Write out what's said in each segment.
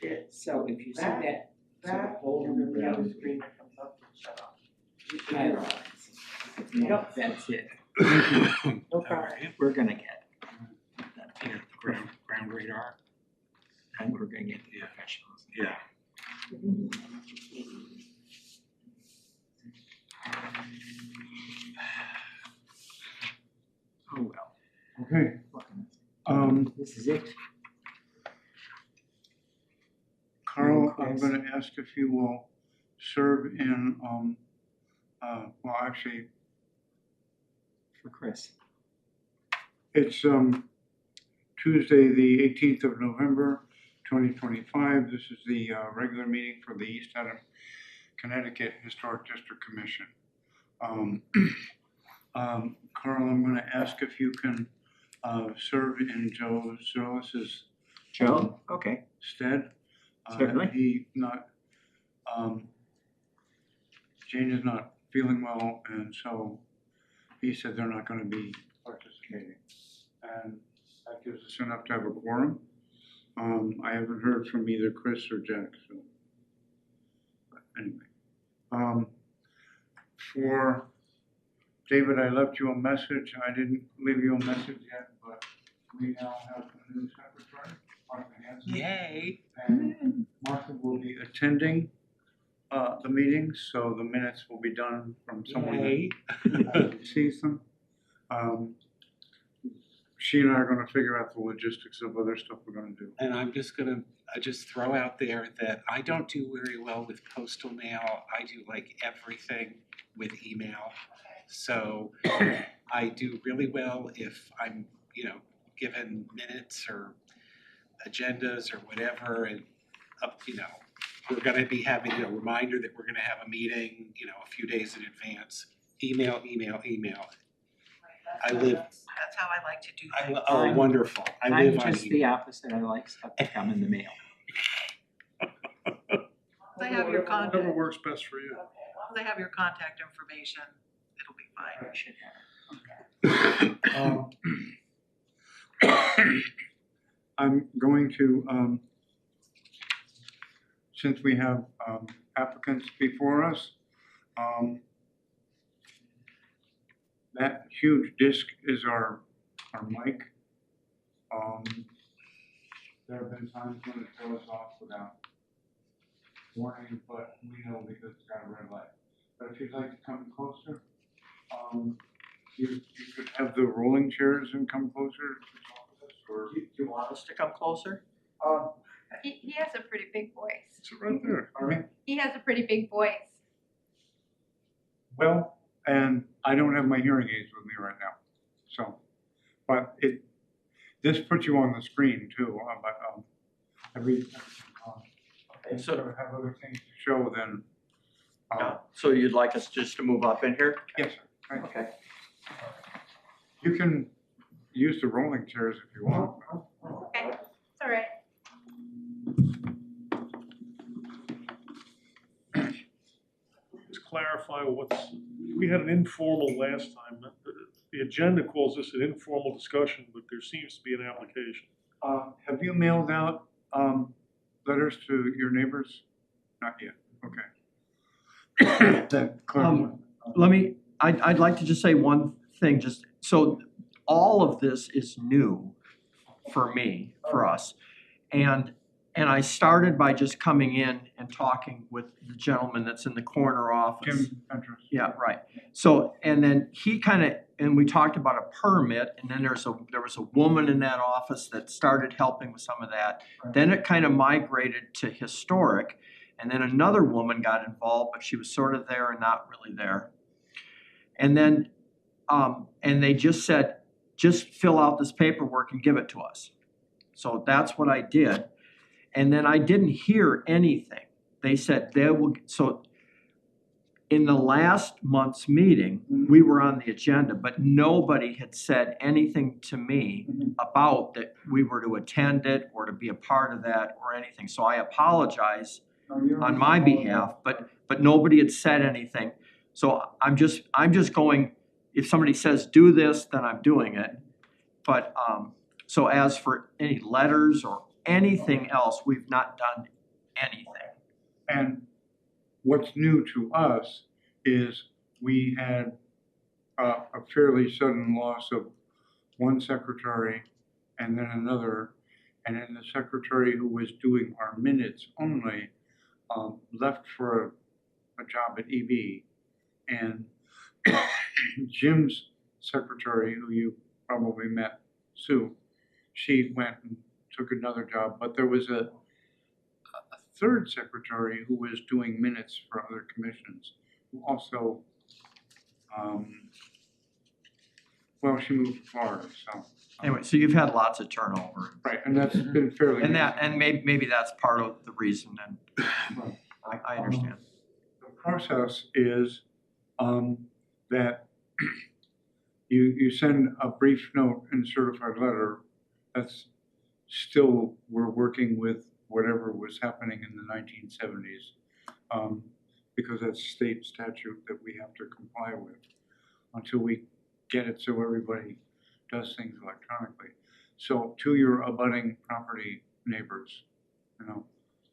it. So if you see that, That folder and then the other around- screen that comes up and shut off. no, that's it. No problem. We're gonna get the ground radar, and we're gonna get the professionals. Yeah. Oh, well. Okay, This is it. Carl, I'm Chris. gonna ask if you will serve in, well, actually, For Chris. it's, Tuesday, the 18th of November, 2025. This is the, regular meeting for the East Haddam, Connecticut Historic District Commission. Carl, I'm gonna ask if you can, serve in Joe Zerlis's Joe? Okay. stead. Certainly. He not, Jane is not feeling well, and so he said they're not gonna be participating. And that gives us enough to have a quorum. I haven't heard from either Chris or Jack, so. But anyway. For David, I left you a message. I didn't leave you a message yet, but we now have a new secretary, Martha Hanson. Yay. And Martha will be attending the meetings, so the minutes will be done from someone Yay. that sees them. She and I are gonna figure out the logistics of other stuff we're gonna do. And I'm just gonna, just throw out there that I don't do very well with postal mail. I do like everything with email. So I do really well if I'm, given minutes or agendas or whatever, and we're gonna be having a reminder that we're gonna have a meeting, a few days in advance. Email. I live. That's how I like to do things. Oh, wonderful. I I'm live on just email. the opposite. I like stuff to come in the mail. I have your contact. Whatever works best for you. Okay, as long as I have your contact information, it'll be fine. I should have. I'm going to, since we have applicants before us, that huge disc is our mic. There have been times when it goes off without warning, but we know because it's got a red light. But if you'd like to come closer, you could have the rolling chairs and come closer to talk with us, or. Do you want us to come closer? He has a pretty big voice. It's right there. Pardon me? He has a pretty big voice. Well, and I don't have my hearing aids with me right now, so, but this puts you on the screen too, but, I read, Okay, so so, have other things to show then, so you'd like us just to move up in here? yes, sir. Right. Okay. You can use the rolling chairs if you want. Okay, it's all right. Just clarify we had an informal last time. The agenda calls this an informal discussion, but there seems to be an application. Have you mailed out, letters to your neighbors? Not yet, okay. That clarify. I'd like to just say one thing, so all of this is new for me, for us. And I started by just coming in and talking with the gentleman that's in the corner office. Jim Fentress. Yeah, right. So, and then and we talked about a permit, and then there was a woman in that office that started helping with some of that. Then it kind of migrated to historic, and then another woman got involved, but she was sort of there and not really there. And then, and they just said, just fill out this paperwork and give it to us. So that's what I did. And then I didn't hear anything. They said so in the last month's meeting, we were on the agenda, but nobody had said anything to me about that we were to attend it or to be a part of that or anything. So I apologize on my behalf, but nobody had said anything. So I'm just going, if somebody says do this, then I'm doing it. But so as for any letters or anything else, we've not done anything. And what's new to us is we had a fairly sudden loss of one secretary and then another. And then the secretary who was doing our minutes only left for a job at EB. And Jim's secretary, who you probably met, Sue, she went and took another job. But there was a third secretary who was doing minutes for other commissions, who also, well, she moved to Florida, so. Anyway, so you've had lots of turnover. Right, and that's been fairly. And that, and maybe that's part of the reason, and I understand. The process is that you send a brief note and certified letter. That's still, we're working with whatever was happening in the 1970s, because that's state statute that we have to comply with until we get it so everybody does things electronically. So to your abutting property neighbors, you know,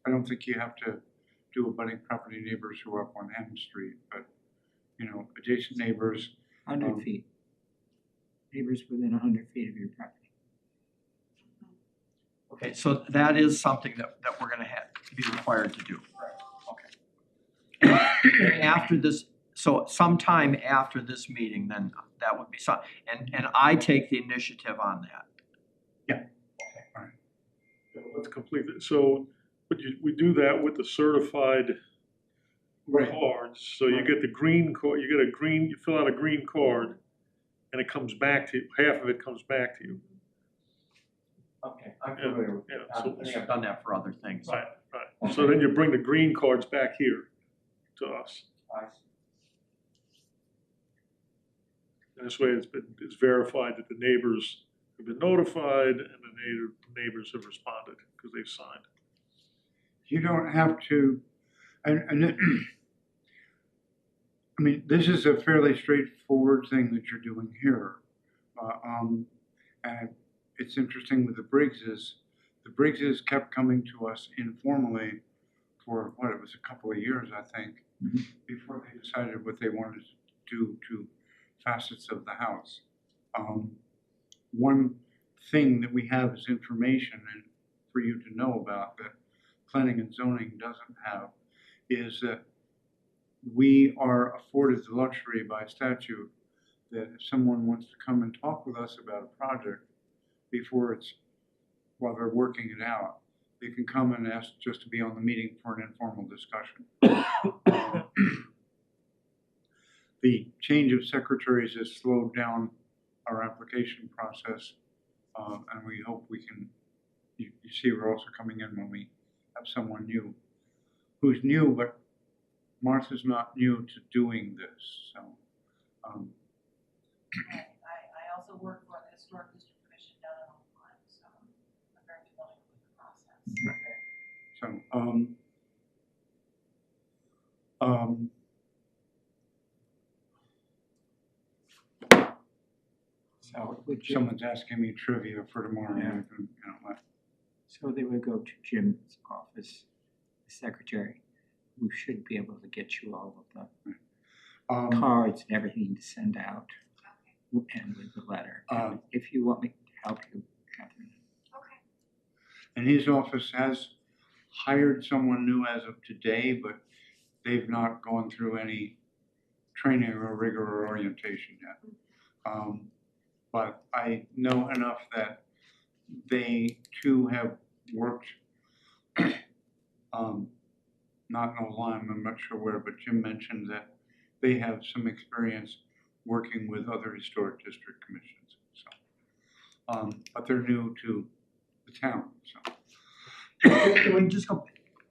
I don't think you have to do abutting property neighbors who are up on M Street, but, you know, adjacent neighbors. 100 feet. Neighbors within 100 feet of your property. Okay, so that is something that we're gonna have to be required to do. Okay. And after this, so sometime after this meeting, then that would be some, and I take the initiative on that. Let's complete it. So, but we do that with the certified cards. So you get the green card, you fill out a green card, and it comes back to you, half of it comes back to you. Okay, I'm familiar with Yeah, that. I think I've done that for other things. Right, right. So then you bring the green cards back here to us. And this way it's verified that the neighbors have been notified and the neighbors have responded because they've signed. You don't have to, and I mean, this is a fairly straightforward thing that you're doing here. And it's interesting with the Briggses. The Briggses kept coming to us informally for what, it was a couple of years, I think, before they decided what they wanted to do to facets of the house. One thing that we have as information and for you to know about that planning and zoning doesn't have is that we are afforded the luxury by statute that if someone wants to come and talk with us about a project before while they're working it out, they can come and ask just to be on the meeting for an informal discussion. The change of secretaries has slowed down our application process, and we hope we can, you see we're also coming in when we have someone new, who's new, but Martha's not new to doing this, so. Right. I also work for the Historic District Commission down in Old Lyme, so I'm very familiar with the process. So would you, Someone's asking me trivia for tomorrow. Yeah. You know, what? so they would go to Jim's office, the secretary, who should be able to get you all of the cards and everything to send out, and with the letter. If you want me to help you, Catherine. And his office has hired someone new as of today, but they've not gone through any training or rigor or orientation yet. But I know enough that they too have worked, not in Lyme, I'm not sure where, but Jim mentioned that they have some experience working with other historic district commissions. So, but they're new to the town, so. Can we just go,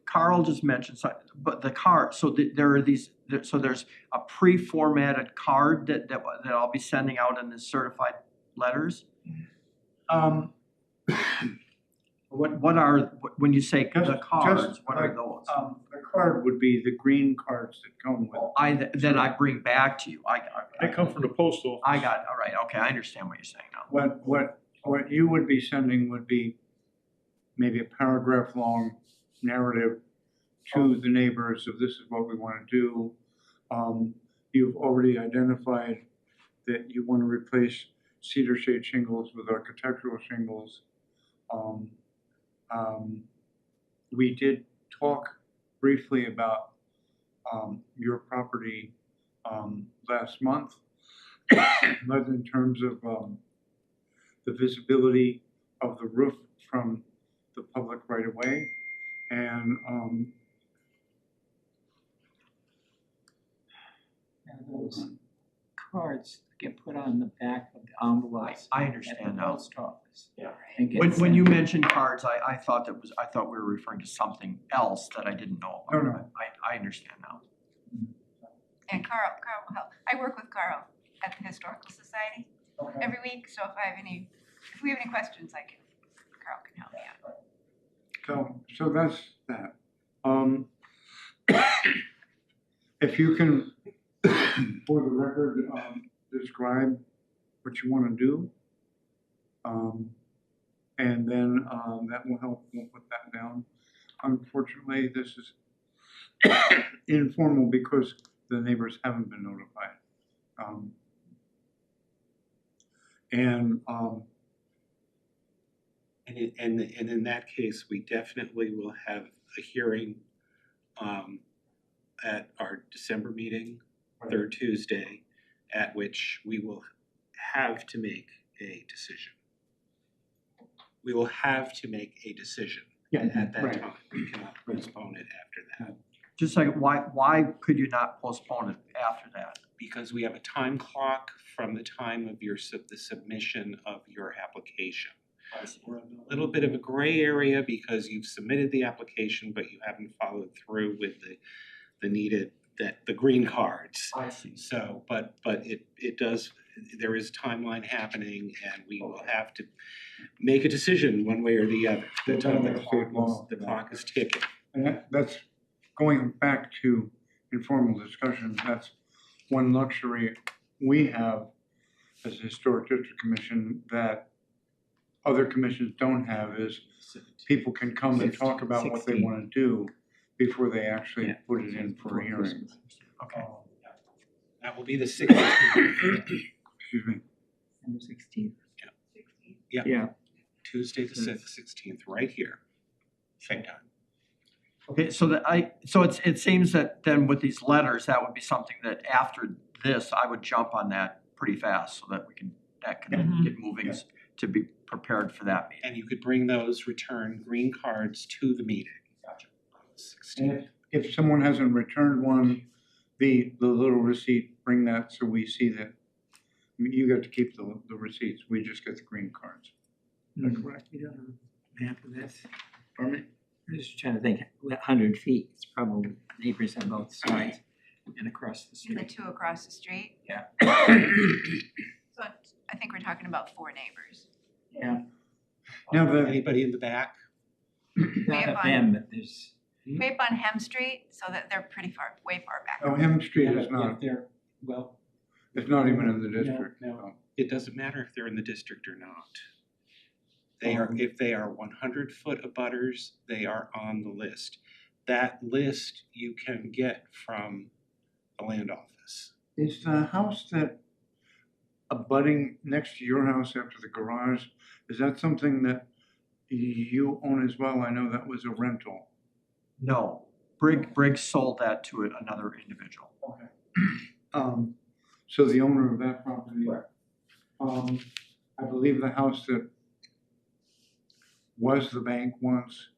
Carl just mentioned, but the card, so there are these, so there's a pre-formatted card that I'll be sending out in the certified letters? What are, when you say the cards, what are those? The card would be the green cards that come with. Then I bring back to you, They come from the post office. I got, all right, okay, I understand what you're saying now. What you would be sending would be maybe a paragraph long narrative to the neighbors of this is what we want to do. You've already identified that you want to replace cedar shade shingles with architectural shingles. We did talk briefly about your property last month, but in terms of the visibility of the roof from the public right away, and those cards get put on the back of the envelopes I at the understand now. post office. Yeah. And get When you sent. mentioned cards, I thought we were referring to something else that I didn't know about. No. but I understand now. And Carl will help. I work with Carl at the Historical Society every week, so if we have any questions, Carl can help me out. so that's that. If you can, for the record, describe what you want to do, and then that will help. We'll put that down. Unfortunately, this is informal because the neighbors haven't been notified. And in that case, we definitely will have a hearing at our December meeting, third Tuesday, at which we will have to make a decision. We will have to make a decision at that right. time. We cannot postpone it after that. Just like, why could you not postpone it after that? Because we have a time clock from the time of the submission of your application. We're in a little bit of a gray area because you've submitted the application, but you haven't followed through with the needed, the green cards. I see. So, but it does, there is timeline happening, and we will have to make a decision one way or the other. The clock is ticking. And that's going back to informal discussions. That's one luxury we have as a Historic District Commission that other commissions don't have, is people can come and talk about what they want to do before they actually put it in for a hearing. Okay. That will be the 16th. Excuse me. On the 16th. Yeah. Yeah. Tuesday the 16th, right here. Same time. Okay, so it seems that then with these letters, that would be something that after this, I would jump on that pretty fast so that that can get moving to be prepared for that meeting. And you could bring those return green cards to the meeting. Gotcha. 16th. If someone hasn't returned one, the little receipt, bring that so we see that. I mean, you got to keep the receipts. We just get the green cards. Is that correct? You don't have a map of this? I'm just trying to think, 100 feet, it's probably neighbors on both sides and across the And the street. two across the street. Yeah. So I think we're talking about 4 neighbors. Yeah, Now Anybody in the back? not have of them, but there's, Way up on Hem Street, so that they're way far back. Oh, Hem Street is Yeah, not, they're, well, it's not even in the district. no. It doesn't matter if they're in the district or not. They are, if they are 100-foot abutters, they are on the list. That list you can get from the land office. Is the house that abutting next to your house after the garage, is that something that you own as well? I know that was a rental. No, Briggs sold that to another individual. Okay. So the owner of that property, I believe the house that was the bank once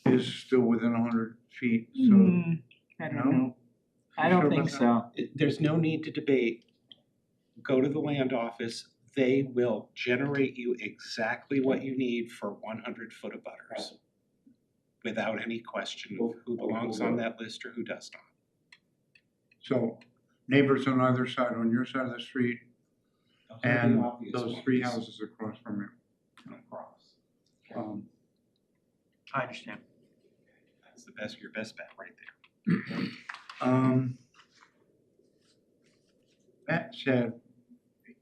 is still within 100 feet, so. I No? don't know. I You don't sure think about so. There's no need to debate. Go to the land office. They will generate you exactly what you need for 100-foot abutters. Without any question of who belongs on that list or who does not. So neighbors on either side, on your side of the street, and those 3 houses across from you. I understand. That's your best bet right there. That said,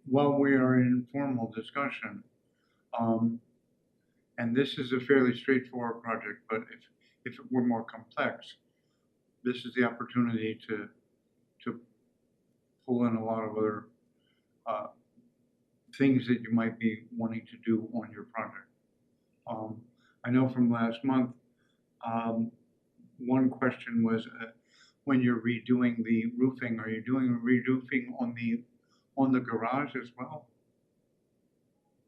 while we are in informal discussion, And this is a fairly straightforward project, but if it were more complex, this is the opportunity to pull in a lot of other things that you might be wanting to do on your project. I know from last month, one question was when you're redoing the roofing, are you doing reroofing on the garage as well?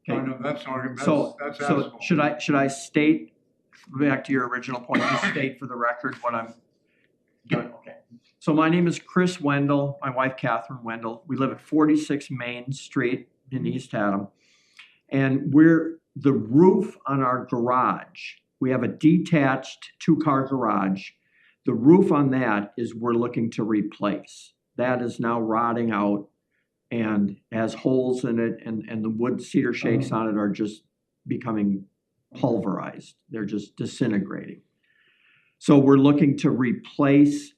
Okay. I know that's So asphalt. should I state, back to your original point, just state for the record what I'm doing? Okay. So my name is Chris Wendell, my wife Catherine Wendell. We live at 46 Main Street in East Haddam. And the roof on our garage, we have a detached 2-car garage. The roof on that is we're looking to replace. That is now rotting out and has holes in it, and the wood cedar shakes on it are just becoming pulverized. They're just disintegrating. So we're looking to replace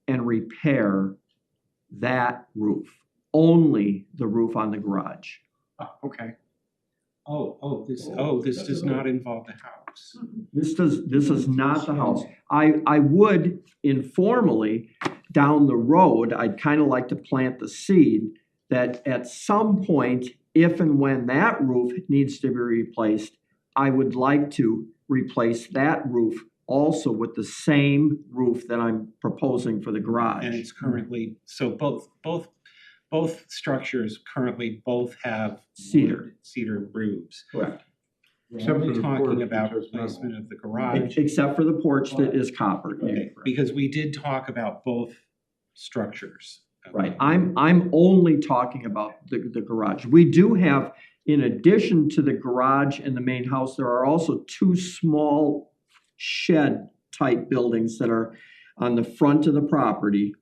and repair that roof, only the roof on the garage. Okay. This does not involve the house. This is not the house. I would informally, down the road, I'd kind of like to plant the seed that at some point, if and when that roof needs to be replaced, I would like to replace that roof also with the same roof that I'm proposing for the garage. And it's currently, so both structures currently both have Cedar. cedar roofs. Correct. We're Except for only the talking porch, about which is metal. replacement of the garage. Except for the porch that is copper. Okay, because we did talk about both structures. Right, I'm only talking about the garage. We do have, in addition to the garage and the main house, there are also 2 small shed-type buildings that are on the front of the property,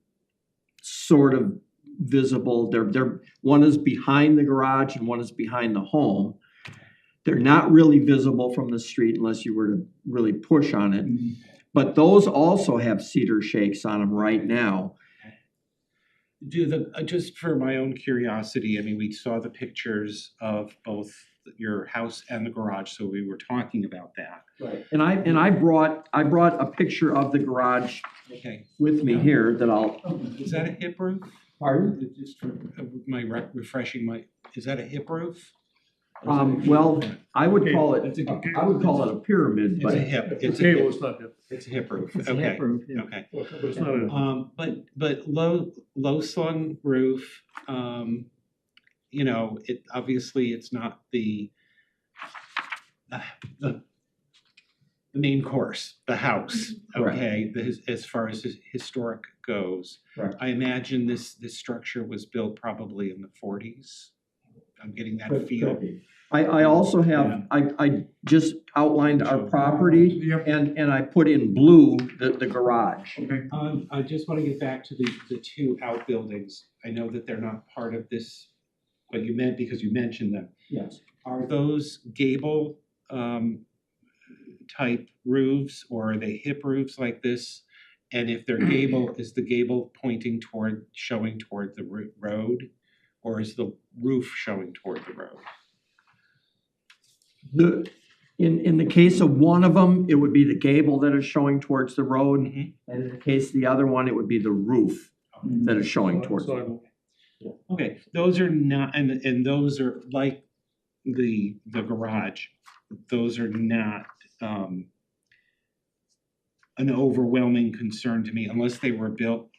sort of visible. They're one is behind the garage and one is behind the home. They're not really visible from the street unless you were to really push on it. But those also have cedar shakes on them right now. Just for my own curiosity, I mean, we saw the pictures of both your house and the garage, so we were talking about that. Right. And I brought a picture of the garage Okay. with me here that I'll. Is that a hip roof? Pardon? Just for refreshing my, is that a hip roof? Well, I would call it, It's a- I would call it a pyramid, It's but a hip, It's it's a a cable, hip, it's not hip, it's a hip roof, It's a okay, hip roof, yeah. okay. but it's not a. But low slung roof, you know, it, obviously it's not the main course, the house, Correct. okay, as far as historic goes. Correct. I imagine this structure was built probably in the 40s. I'm getting that feel. I also have, I just outlined our property Yep. and I put in blue the garage. Okay. I just want to get back to the 2 outbuildings. I know that they're not part of this, but you meant, because you mentioned them. Yes. Are those gable type roofs, or are they hip roofs like this? And if they're gable, is the gable showing toward the road, or is the roof showing toward the road? In the case of one of them, it would be the gable that is showing towards the road. Mhm. And in the case of the other one, it would be the roof that is showing towards the road. Okay, those are not, and those are like the garage. Those are not an overwhelming concern to me, unless they were built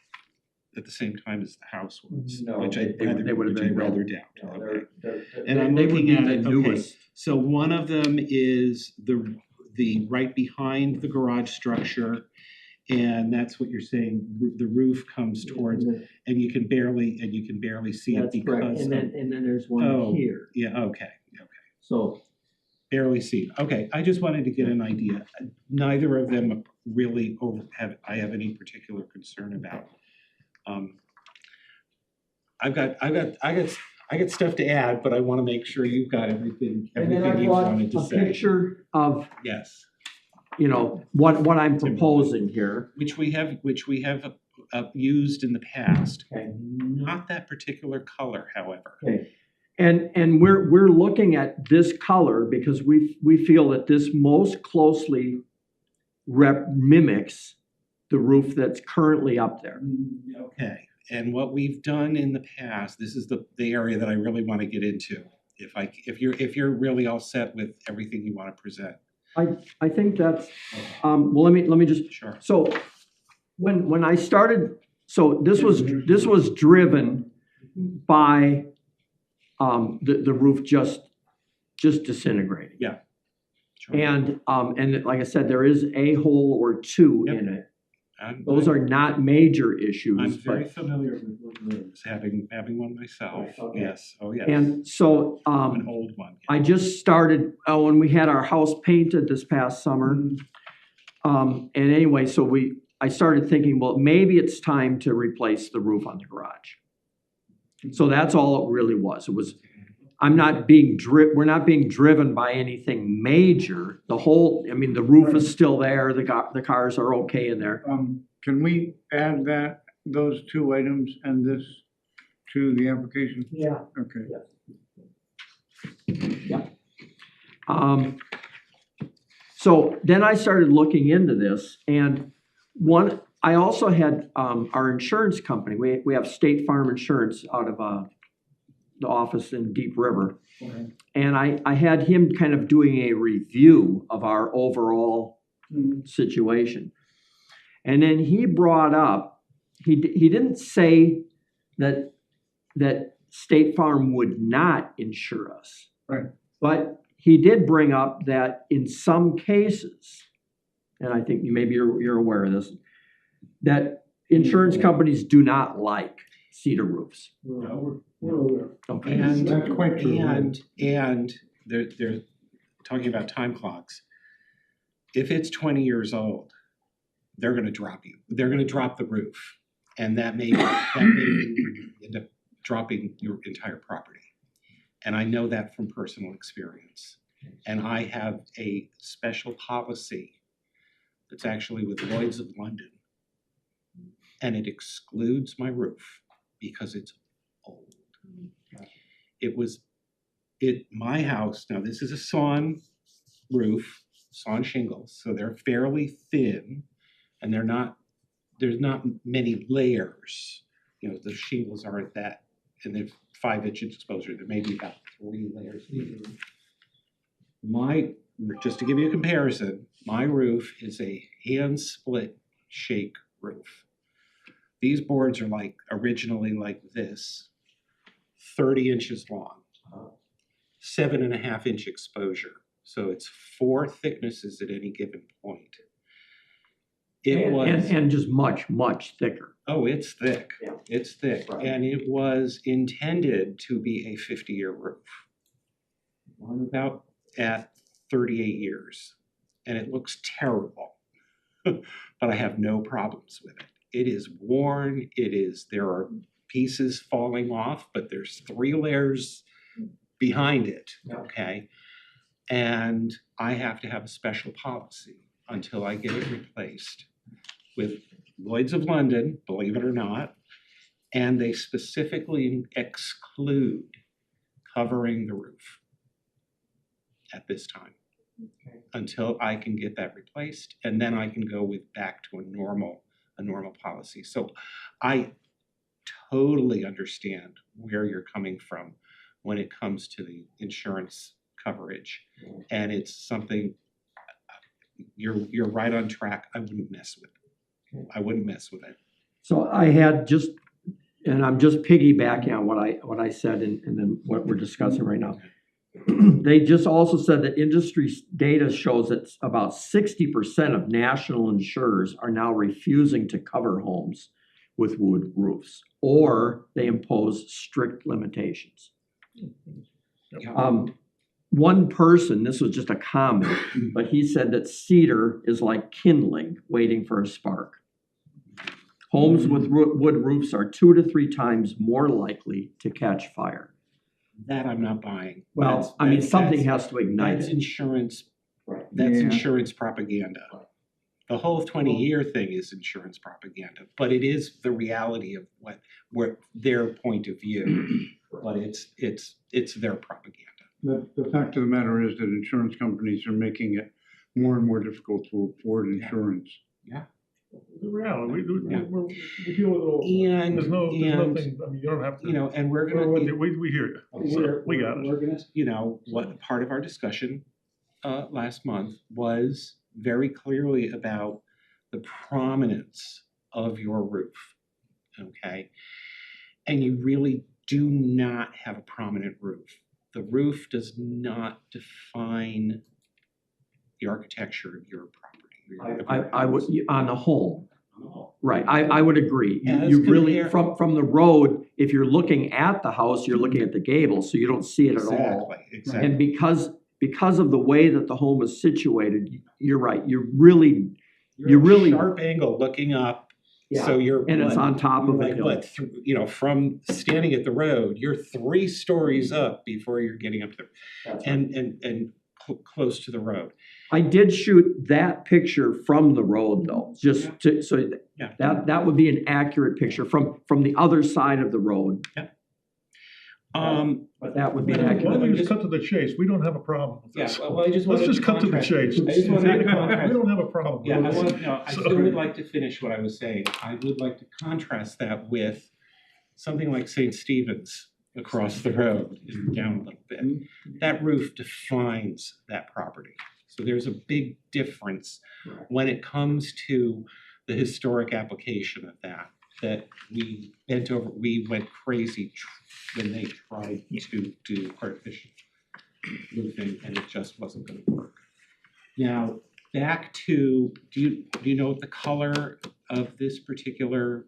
at the same time as the house was, No, which I'd they would have been rather built. doubt. No, Okay. they're- And I'm they would looking be at the it, okay. newest. So one of them is the right behind the garage structure, and that's what you're saying, the roof comes towards, and you can barely see it That's correct, because and of, then there's Oh. one here, yeah, okay. so. Barely see. Okay, I just wanted to get an idea. Neither of them really I have any particular concern about. I got stuff to add, but I want to make sure you've got everything And then I you brought wanted to a say. picture of, Yes, what I'm proposing here. which we have used in the past. Okay. Not that particular color, however. Okay, And we're looking at this color because we feel that this most closely mimics the roof that's currently up there. Okay, and what we've done in the past, this is the area that I really want to get into. If you're really all set with everything you want to present. I think that's, well, let me just, Sure. so when I started, so this was driven by the roof just disintegrating. Yeah. Sure. And like I said, there is a hole or two Yep. in it. Those are not major issues. I'm very but- familiar with wood roofs, having one myself. Okay. Yes. Oh, yes. And so An old one. I just started, when we had our house painted this past summer. And anyway, so I started thinking, well, maybe it's time to replace the roof on the garage. So that's all it really was. It was, we're not being driven by anything major. The roof is still there, the cars are okay in there. Can we add those two items and this to the application? Yeah. Okay. So then I started looking into this, and I also had our insurance company. We have State Farm Insurance out of the office in Deep River. Okay. And I had him kind of doing a review of our overall situation. And then he brought up, he didn't say that State Farm would not insure us. Right. But he did bring up that in some cases, and I think maybe you're aware of this, that insurance companies do not like cedar roofs. We're aware. Okay. And That's quite true. and they're talking about time clocks. If it's 20 years old, they're going to drop you. They're going to drop the roof, and that may end up dropping your entire property. And I know that from personal experience. And I have a special policy that's actually with Lloyd's of London, and it excludes my roof because it's old. My house, now this is a sawn roof, sawn shingles, so they're fairly thin, and there's not many layers. The shingles aren't that, and they're 5-inch exposure, there may be about 3 layers. Just to give you a comparison, my roof is a hand split shake roof. These boards are originally like this, 30 inches long, 7.5-inch exposure. So it's 4 thicknesses at any given point. And just much, much thicker. Oh, it's thick. Yeah. It's thick. Right. And it was intended to be a 50-year roof. I'm about at 38 years. And it looks terrible. But I have no problems with it. It is worn. There are pieces falling off, but there's 3 layers behind it. Yeah. Okay. And I have to have a special policy until I get it replaced with Lloyd's of London, believe it or not, and they specifically exclude covering the roof at this time until I can get that replaced, and then I can go back to a normal policy. So I totally understand where you're coming from when it comes to the insurance coverage, and it's something you're right on track. I wouldn't mess with it. So I had and I'm just piggybacking on what I said and then what we're discussing right now. They just also said that industry data shows that about 60% of national insurers are now refusing to cover homes with wood roofs, or they impose strict limitations. One person, this was just a comment, but he said that cedar is like kindling waiting for a spark. Homes with wood roofs are 2 to 3 times more likely to catch fire. That I'm not buying. Well, something has to ignite That's it. insurance. Right. That's Yeah. insurance propaganda. The whole 20-year thing is insurance propaganda, but it is the reality of what their point of view. but it's their propaganda. The fact of the matter is that insurance companies are making it more and more difficult to afford insurance. The reality, Yeah. we deal with it all. And- There's nothing, I mean, you don't have to. And we're gonna. We hear you, so we got it. We're gonna, what part of our discussion last month was very clearly about the prominence of your roof, okay? And you really do not have a prominent roof. The roof does not define the architecture of your property. I would, on the whole, right, I would agree. As You really, compared- from the road, if you're looking at the house, you're looking at the gable, so you don't see it at all. Exactly. And because of the way that the home is situated, you're right, you're really, You're at a really- sharp angle looking up, so you're. and it's what, on top of like a hill. what, from standing at the road, you're 3 stories up before you're getting up there, That's right. and close to the road. I did shoot that picture from the road though, just to, so Yeah. that would be an accurate picture from the other side of the road. But that would be an Why accurate. don't we just cut to the chase? We don't have a problem with this. Yeah, well, I just Let's wanted just to cut to the contrast- chase. I just wanted to contrast- We don't have a problem Yeah, with this. I still would like to finish what I was saying. I would like to contrast that with something like St. Stephen's across the road and down a little bit. That roof defines that property. So there's a big difference when it comes to the historic application of that we went crazy when they tried to do artificial roofing and it just wasn't gonna work. Now, back to, do you know the color of this particular,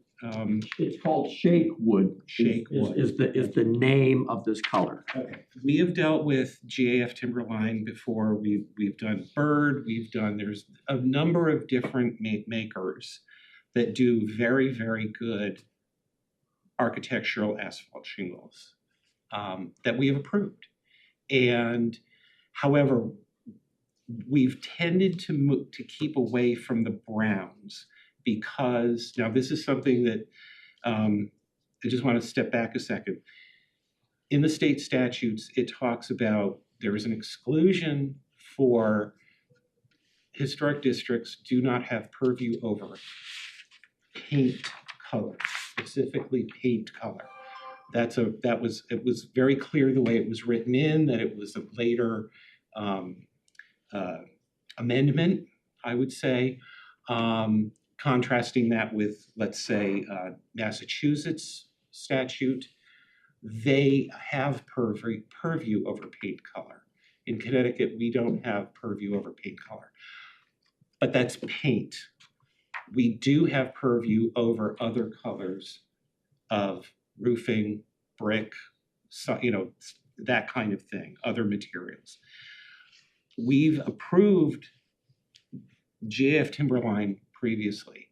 It's called shake wood. Shake wood. Is the name of this color. Okay. We have dealt with GAF Timberline before. We've done Bird. There's a number of different makers that do very, very good architectural asphalt shingles that we have approved. And however, we've tended to keep away from the browns because, now this is something that I just want to step back a second. In the state statutes, it talks about there is an exclusion for historic districts do not have purview over paint color, specifically paint color. It was very clear the way it was written in, that it was a later amendment, I would say, contrasting that with, let's say, Massachusetts statute. They have purview over paint color. In Connecticut, we don't have purview over paint color, but that's paint. We do have purview over other colors of roofing, brick, that kind of thing, other materials. We've approved GAF Timberline previously,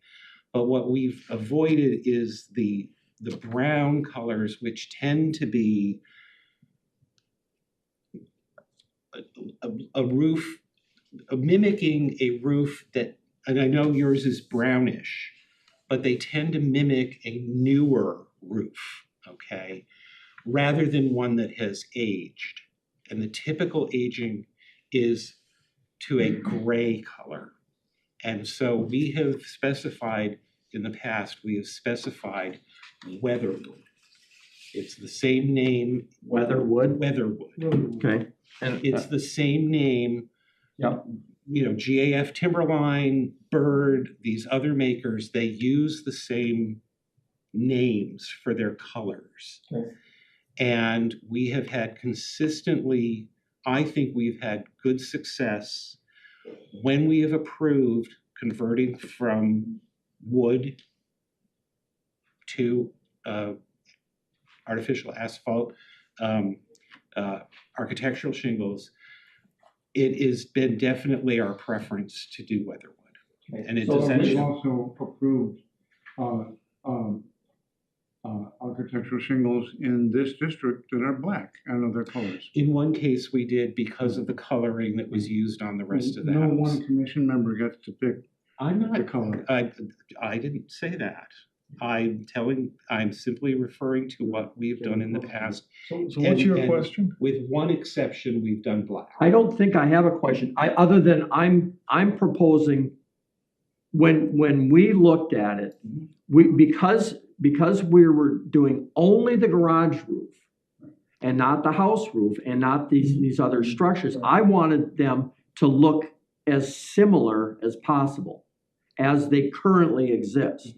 but what we've avoided is the brown colors, which tend to be a roof, mimicking a roof that, and I know yours is brownish, but they tend to mimic a newer roof, okay, rather than one that has aged. And the typical aging is to a gray color. And so we have specified, in the past, Weatherwood. It's the same name. Weatherwood? Weatherwood. Okay. And It's the same name. Yep. GAF Timberline, Bird, these other makers, they use the same names for their colors. Okay. And we have had consistently, I think we've had good success when we have approved converting from wood to artificial asphalt, architectural shingles. It has been definitely our preference to do Weatherwood. And it's So we essentially, also approved architectural shingles in this district that are black and other colors. in one case we did because of the coloring that was used on the rest of the No house. one commission member gets to pick I'm the not, color. I didn't say that. I'm simply referring to what we've done in the past. So what's your And- question? With one exception, we've done black. I don't think I have a question. Other than I'm proposing, when we looked at it, because we were doing only the garage roof and not the house roof and not these other structures, I wanted them to look as similar as possible as they currently exist.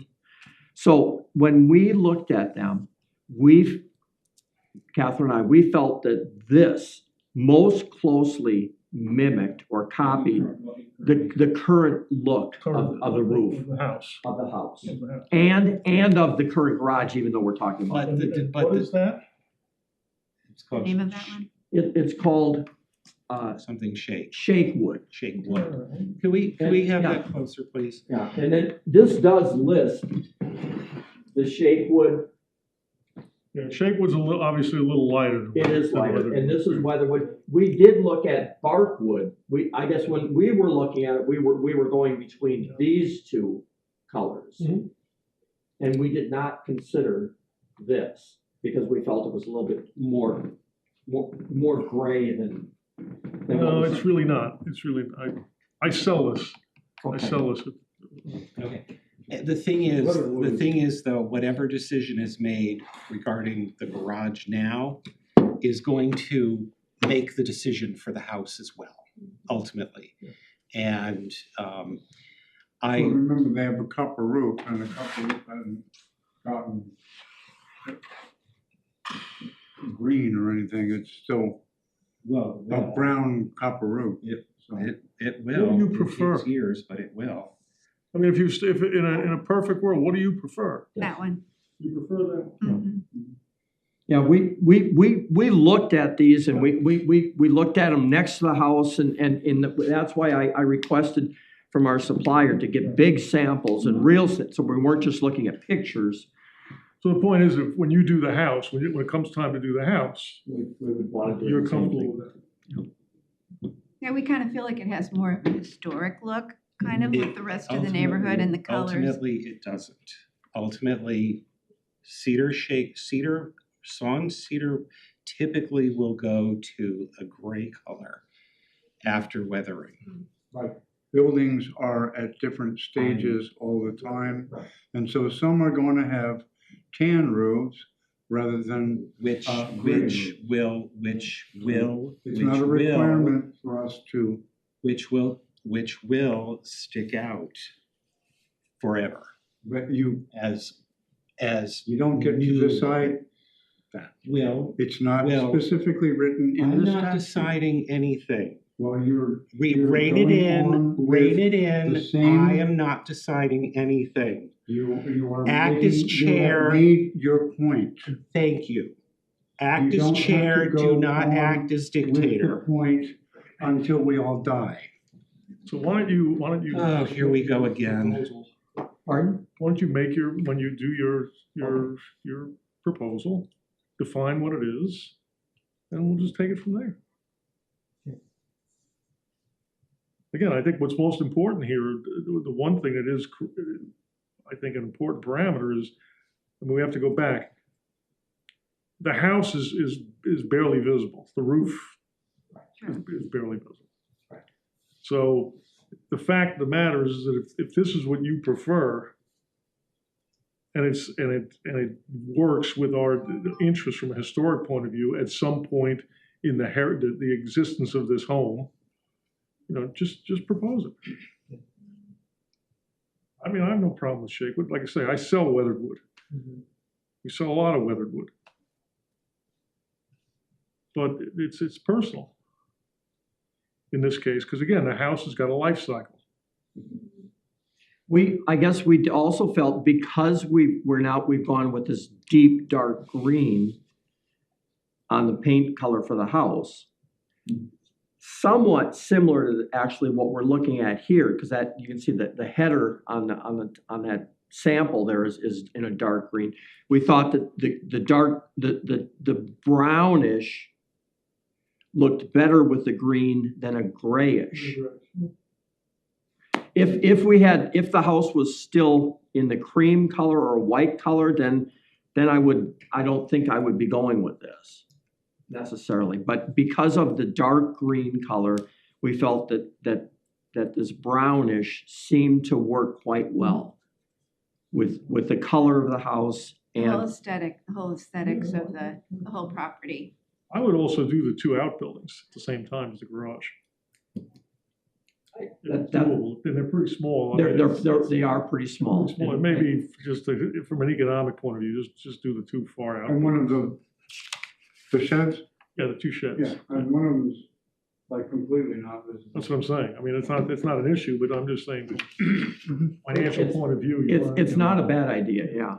So when we looked at them, Catherine and I, we felt that this most closely mimicked or copied the current look of the roof Of the house. of the house. Of the house. And of the current garage, even though we're talking about. What is that? It's called Name of that one? It's called something shake Shakewood. wood. Can we have Yeah. that closer, please? Yeah, and then this does list the Shakewood. Yeah, Shakewood's obviously a little lighter. than It is than lighter, weatherwood. and this is weatherwood. We did look at barkwood. I guess when we were looking at it, we were going between these two colors. Mhm. And we did not consider this because we felt it was a little bit more gray than. No, it's really not. It's really, I sell this. I Okay. sell this. Okay. The thing is though, whatever decision is made regarding the garage now is going to make the decision for the house as well, ultimately. And Well, remember, they have a copper roof, and the copper roof hasn't gotten green or anything, it's still a brown copper roof. So, it will. What do you It prefer? takes years, but it will. I mean, if in a perfect world, what do you prefer? That one. You prefer that? Mhm. Yeah, we looked at these and we looked at them next to the house and that's why I requested from our supplier to get big samples and real, so we weren't just looking at pictures. So the point is, when you do the house, when it comes time to do the house, We would want to do you're the same comfortable thing. with that. Yeah, we kind of feel like it has more of a historic look, kind of with the rest of the neighborhood and the colors. Ultimately, it doesn't. Ultimately, sawn cedar typically will go to a gray color after weathering. buildings are at different stages all the time. Right. And so some are going to have tan roofs rather than, Which green. will it's not a requirement for us to, which will stick out forever but you don't get to new- decide. will. It's not Well, specifically written in I'm the not statute. deciding anything. Well, you're Rein it going in, on rein with it in. the same- I am not deciding anything. You are Act making, as you chair. have made your point. Thank you. Act You as don't have to chair, go do not on act as With the dictator. point until we all die. So why don't you? Oh, here we go again. proposal? Pardon? Why don't you make when you do your proposal, define what it is, and we'll just take it from there. Again, I think what's most important here, the one thing that is, I think, an important parameter is, I mean, we have to go back. The house is barely visible. The roof is barely visible. So the fact of the matter is that if this is what you prefer, and it works with our interest from a historic point of view, at some point in the existence of this home, just propose it. I mean, I have no problem with Shakewood. Like I say, I sell weathered wood. We sell a lot of weathered wood. But it's personal in this case, because again, the house has got a life cycle. I guess we also felt because we've gone with this deep dark green on the paint color for the house, somewhat similar to actually what we're looking at here, because that you can see that the header on that sample there is in a dark green. We thought that the brownish looked better with the green than a grayish. if the house was still in the cream color or white color, then I don't think I would be going with this necessarily. But because of the dark green color, we felt that this brownish seemed to work quite well with the color of the house The whole and aesthetics of the whole property. I would also do the two outbuildings at the same time as the garage. It's doable, and they're pretty small. I mean, they are pretty small. pretty small. It may be just from an economic point of view, just do the two far out. And one of the sheds, Yeah, the two sheds. yeah, and one of them's like completely not visible. That's what I'm saying. I mean, it's not an issue, but I'm just saying, from a financial point of view. It's not a bad idea, yeah.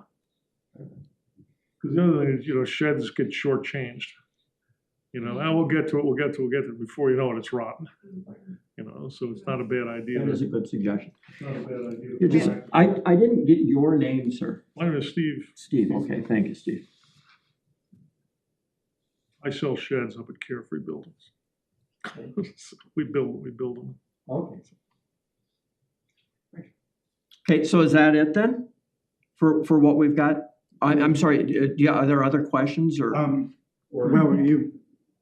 Because the other thing is, sheds get shortchanged. We'll get to it, before you know it, it's rotten. So it's not a bad idea. That is a good suggestion. It's not a bad idea. You just, I didn't get your name, sir. My name is Steve. Steve, okay, thank you, Steve. I sell sheds up at Carefree Buildings. We build them. Okay. Okay, so is that it then? For what we've got? I'm sorry, are there other questions or? Well,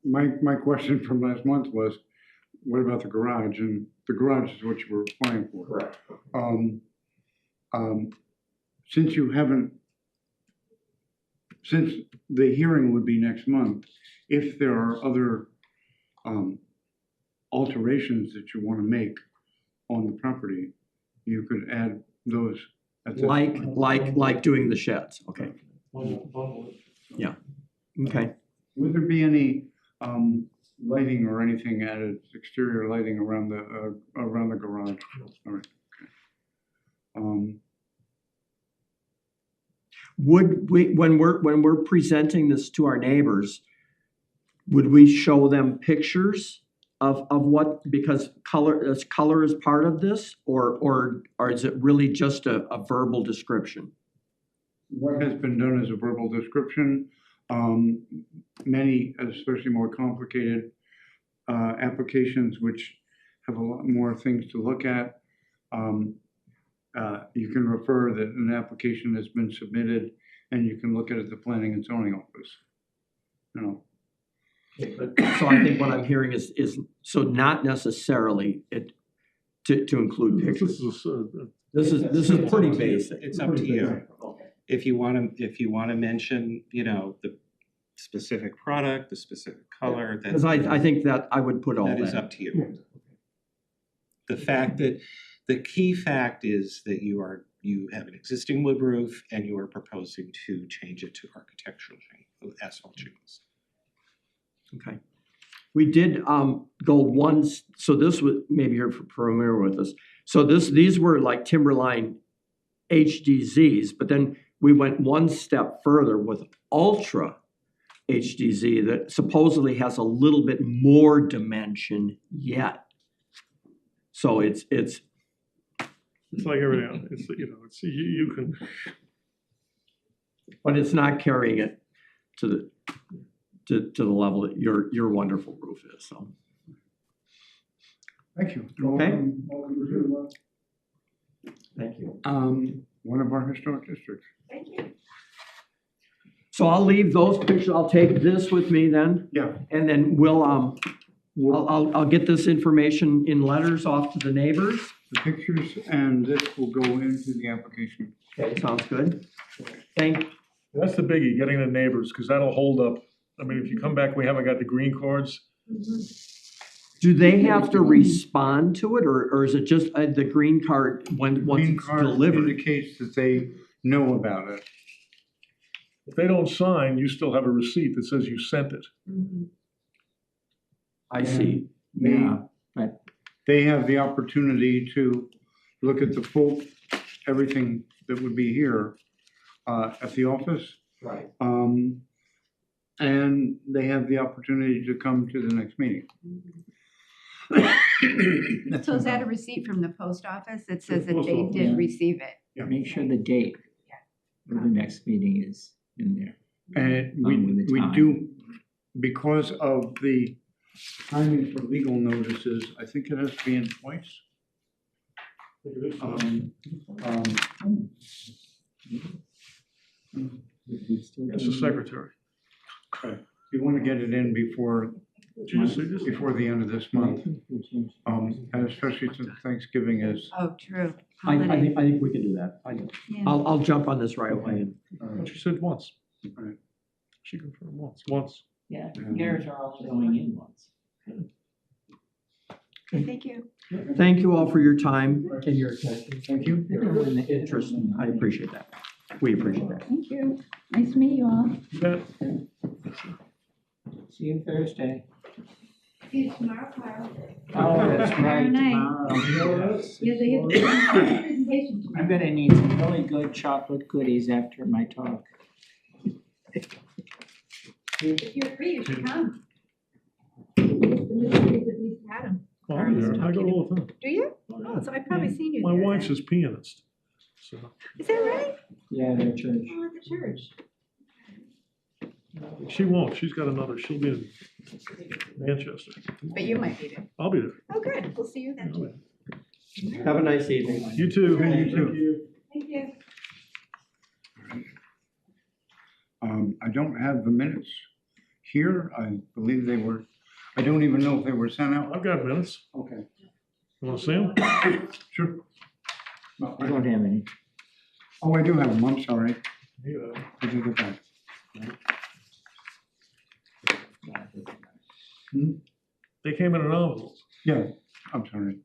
my question from last month was, what about the garage? And the garage is what you were applying for. Correct. Since the hearing would be next month, if there are other alterations that you want to make on the property, you could add those at this point. Like doing the sheds, okay, Bundle it. okay. Would there be any lighting or anything added, exterior lighting around the garage? All right, okay. Would we, when we're presenting this to our neighbors, would we show them pictures of what, because color is part of this, or is it really just a verbal description? What has been done is a verbal description. Many, especially more complicated applications, which have a lot more things to look at, you can refer that an application has been submitted, and you can look at it at the Planning and Zoning Office. So I think what I'm hearing is so not necessarily to include pictures. This is pretty basic. It's up to you. Okay. If you want to mention, the specific product, the specific color, Because I think that I would put all that. that is up to you. The key fact is that you have an existing wood roof and you are proposing to change it to architectural asphalt shingles. Okay. We did go once, so this was, maybe you're familiar with this. So these were like Timberline HDZs, but then we went one step further with Ultra HDZ that supposedly has a little bit more dimension yet. So it's like everything else. It's you can. But it's not carrying it to the level that your wonderful roof is, so. Thank you. Okay. Welcome to, Thank you. one of our historic districts. Thank you. So I'll leave those pictures, I'll take this with me then, Yeah. and then I'll get this information in letters off to the neighbors. The pictures and this will go into the application. Okay, sounds good. That's the biggie, getting the neighbors, because that'll hold up. I mean, if you come back, we haven't got the green cards. Do they have to respond to it, or is it just the green card once Green it's card delivered? indicates that they know about it. If they don't sign, you still have a receipt that says you sent it. I see, They- yeah. They have the opportunity to look at the full, everything that would be here at the office. Right. And they have the opportunity to come to the next meeting. So is that a receipt from the post office that says that Post they office, did yeah. receive it? Make sure the date of the next meeting is in there. And With the we time. do, because of the timing for legal notices, I think it has to be in twice. Look at this. It's the secretary. Okay. You wanna get it in before, Did you just say this? before the end of this month, and especially since Thanksgiving is. Oh, true. I Holiday. think we can do that. Yeah. I'll jump on this right away. But she said once. Right. She confirmed once. Yeah, Yeah. yours are only going in once. Okay, thank you. Thank you all for your time and your attention. Thank you. And the interest. I appreciate that. We appreciate that. Thank you. Nice to meet you all. You bet. See you Thursday. See you tomorrow, Carl. Oh, that's right, Tomorrow tomorrow. Yeah, they have a presentation I'm tomorrow. gonna need some really good chocolate goodies after my talk. If you're free, you should come. The ministries at least had them. Oh, I'm there. I go all the time. Do you? Oh, yeah. Oh, so I've probably seen you My there. wife's his pianist, so. Is that right? Yeah, their church. Oh, at the church. She won't, she's got another, she'll be in Manchester. But you might be there. I'll be there. Oh, good. We'll see you then. Have a nice evening. You too. Hey, you too. Thank you. I don't have the minutes here. I believe they were, I don't even know if they were sent out. I've got minutes. Okay, You wanna see them? sure. No, I don't have any. Oh, I do have them, I'm sorry. Yeah. I take it back. They came in an envelope. Yeah, I'm sorry.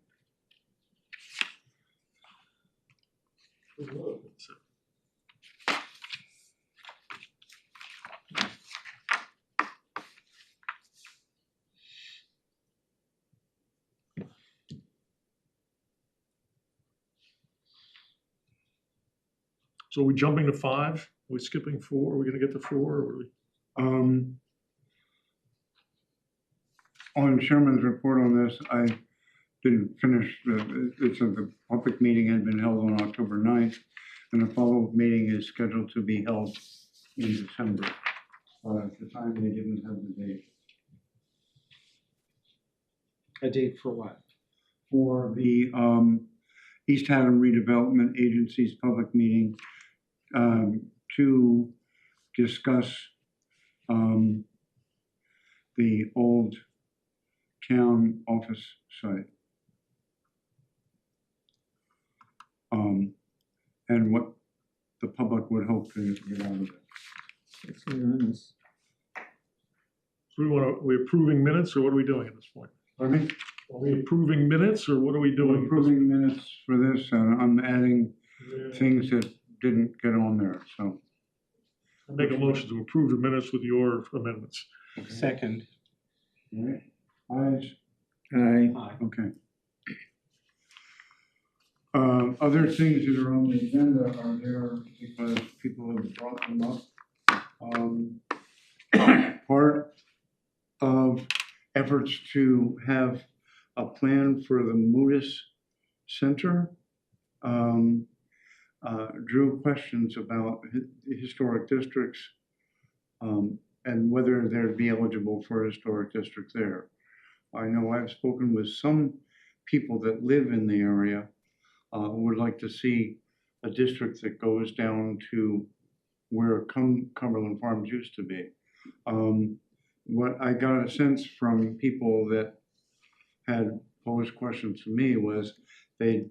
So are we jumping to 5? Are we skipping 4? Are we gonna get to 4? Or are we? On Sherman's report on this, I didn't finish, the public meeting had been held on October 9th, and the follow-up meeting is scheduled to be held in December. At the time, they didn't have the date. A date for what? For the East Haddam Redevelopment Agency's public meeting to discuss the old town office site. And what the public would hope to get out of it. Let's see on this. So are we approving minutes or what are we doing at this point? Pardon me? Are we approving minutes or what are we We're doing? approving minutes for this, and I'm adding Yeah. things that didn't get on there, so. I make a motion to approve the minutes with your amendments. Second. All right. Ayes? Aye. Okay. Other things that are on the agenda are there because people have brought them up. Part of efforts to have a plan for the Moodus Center drew questions about historic districts and whether they'd be eligible for a historic district there. I know I've spoken with some people that live in the area who would like to see a district that goes down to where Cumberland Farms used to be. What I got a sense from people that had posed questions to me was they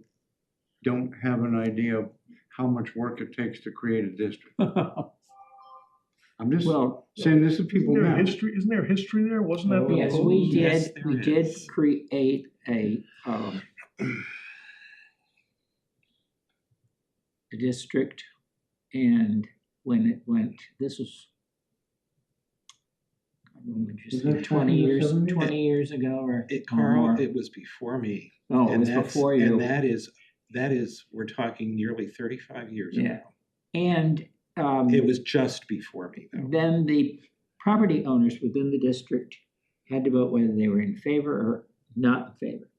don't have an idea of how much work it takes to create a district. I'm just Well, saying this to people Isn't there now. history, isn't there history there? Wasn't that the yes, proposal? we Yes, did, there we did is. create a district, and when it went, this was, when would you Was say, that 20 back in the years, 70s? 20 years ago, or Carl, more? it was before me. Oh, it And was that's- before you. And that is, we're talking nearly 35 years Yeah. ago. And It was just before me, though. then the property owners within the district had to vote whether they were in favor or not in favor.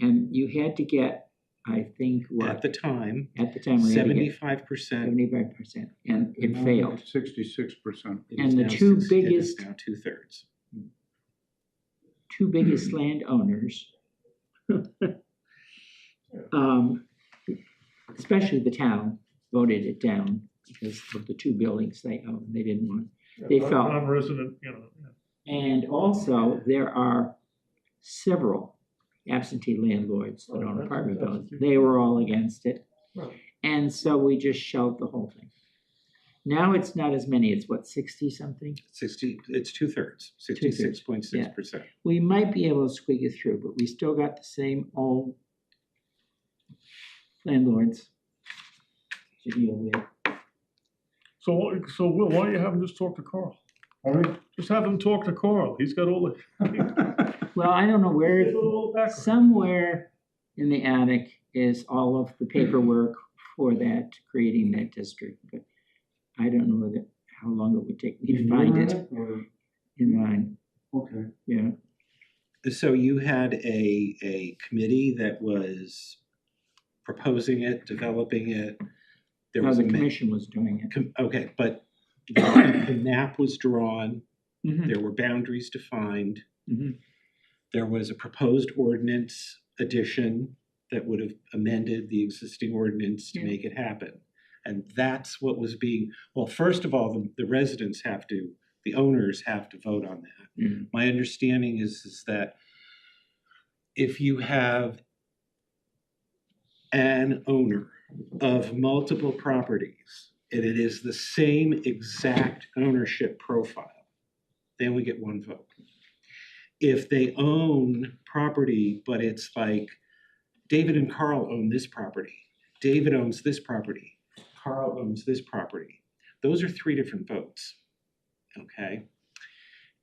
And you had to get, I think, At the time, at the time, we had to get 75%. 75%, and it failed. 66%. It And is the now two six- it is biggest- now 2/3. Two biggest landowners especially the town, voted it down because of the 2 buildings they own. They didn't want. They felt- Non-resident, you know. And also, there are several absentee landlords that own apartment buildings. They were all against it. Right. And so we just shelved the whole thing. Now it's not as many, it's what, 60-something? 60, it's 2/3, 66.6%. We might be able to squeak it through, but we still got the same old landlords to deal with. So Will, why don't you have him just talk to Carl? All right. Just have him talk to Carl. He's got all the. Well, I don't know where, He's got all the background. somewhere in the attic is all of the paperwork for that, creating that district, but I don't know how long it would take me to find it Or- in mine, Okay. yeah. So you had a committee that was proposing it, developing it. There No, was the a ma- commission was doing it. Okay, but the map was drawn, Mhm, there were boundaries defined. mhm. There was a proposed ordinance addition that would have amended the existing ordinance to Yeah. make it happen. And that's what was being, well, first of all, the residents have to, the owners have to vote on that. Mhm. My understanding is that if you have an owner of multiple properties, and it is the same exact ownership profile, they only get 1 vote. If they own property, but it's like David and Carl own this property, David owns this property, Carl owns this property, those are 3 different votes, okay?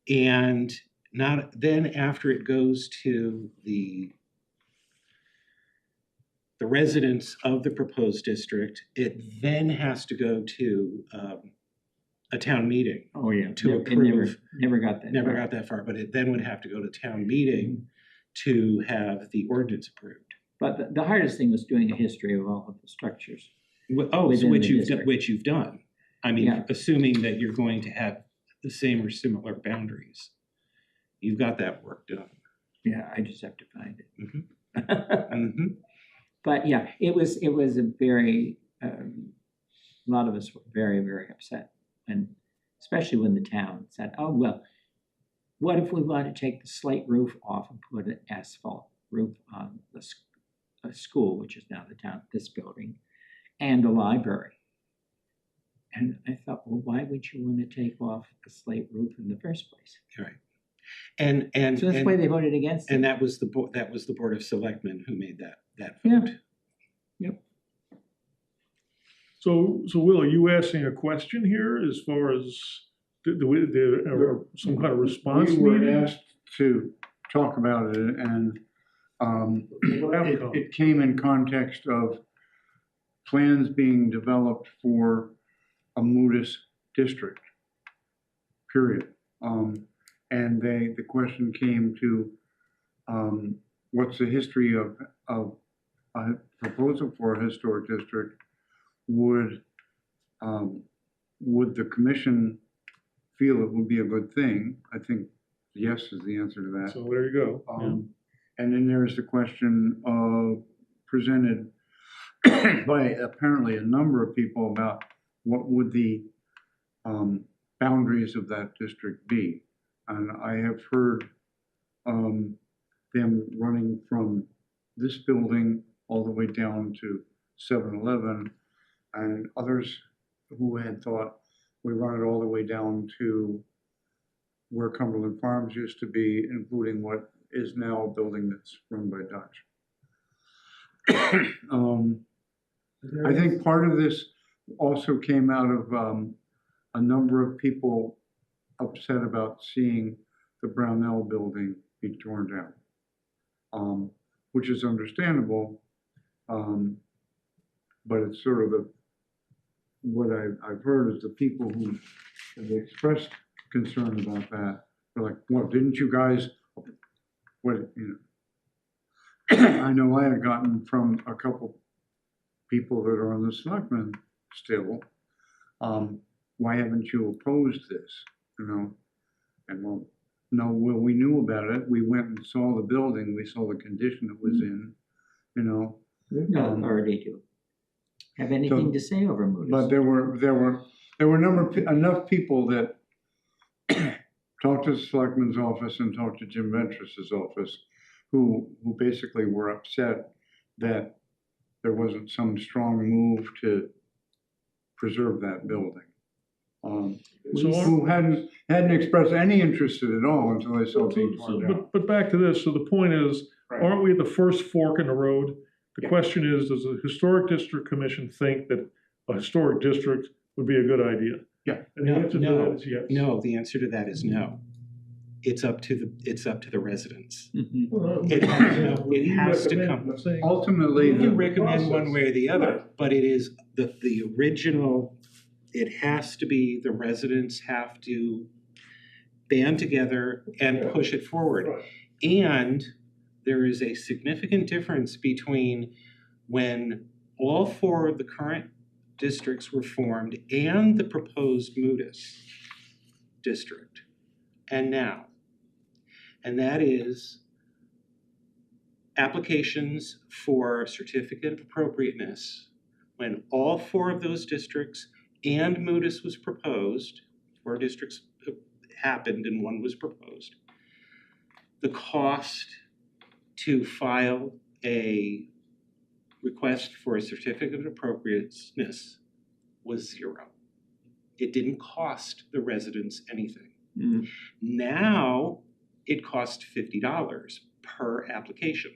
And not, then after it goes to the residents of the proposed district, it then has to go to a town meeting. Oh, yeah. To It never, approve. never got that. Never far. got that far, but it then would have to go to town meeting to have the ordinance approved. But the hardest thing was doing a history of all of the structures. Oh, so Within which the you've done, district. which you've done. I mean, Yeah. assuming that you're going to have the same or similar boundaries. You've got that work done. Yeah, I just have to find it. Mhm. Mhm. But yeah, it was a very, a lot of us were very, very upset. And especially when the town said, oh, well, what if we want to take the slate roof off and put an asphalt roof on the school, which is now the town, this building, and the library? And I thought, well, why would you want to take off a slate roof in the first place? Right. And So that's why they voted against it. and that was the Board of Selectmen who made that Yeah. vote. Yep. So Will, are you asking a question here as far as some kind of response We were needed? asked to talk about it, and What outcome? it came in context of plans being developed for a Modis district, period. And the question came to, what's the history of a proposal for a historic district? Would the commission feel it would be a good thing? I think yes is the answer to that. So there you go. And then there's the question presented by apparently a number of people about what would the boundaries of that district be. And I have heard them running from this building all the way down to 7-Eleven, and others who had thought we run it all the way down to where Cumberland Farms used to be, including what is now a building that's run by Dutch. I think part of this also came out of a number of people upset about seeing the Brownell building be torn down, which is understandable, but it's sort of what I've heard is the people who have expressed concern about that. They're like, well, didn't you guys, what, you know. I know I had gotten from a couple people that are on the selectmen still, why haven't you opposed this, you know? And well, no, we knew about it. We went and saw the building. We saw the condition it was in, you know. We've no authority to have anything to say over But Moody's. there were enough people that talked to the selectman's office and talked to Jim Ventress's office, who basically were upset that there wasn't some strong move to preserve that building. Who hadn't expressed any interest in it at all until they saw it being torn down. But back to this, so the point is, Right. aren't we at the first fork in the road? The Yeah. question is, does the Historic District Commission think that a historic district would be a good idea? Yeah. And the answer to that is yes. No, the answer to that is no. It's up to the residents. Mhm. Well, It has to recommend, come. I'm not saying- Ultimately, You can the recommend one process. way or the other, Right. but it is the original, it has to be, the residents have to band together and Yeah. push it forward. Right. And there is a significant difference between when all four of the current districts were formed and the proposed Moody's district, and now. And that is applications for certificate of appropriateness, when all four of those districts and Moody's was proposed, four districts happened and one was proposed, the cost to file a request for a certificate of appropriateness was zero. It didn't cost the residents anything. Mm. Now, it costs $50 per application.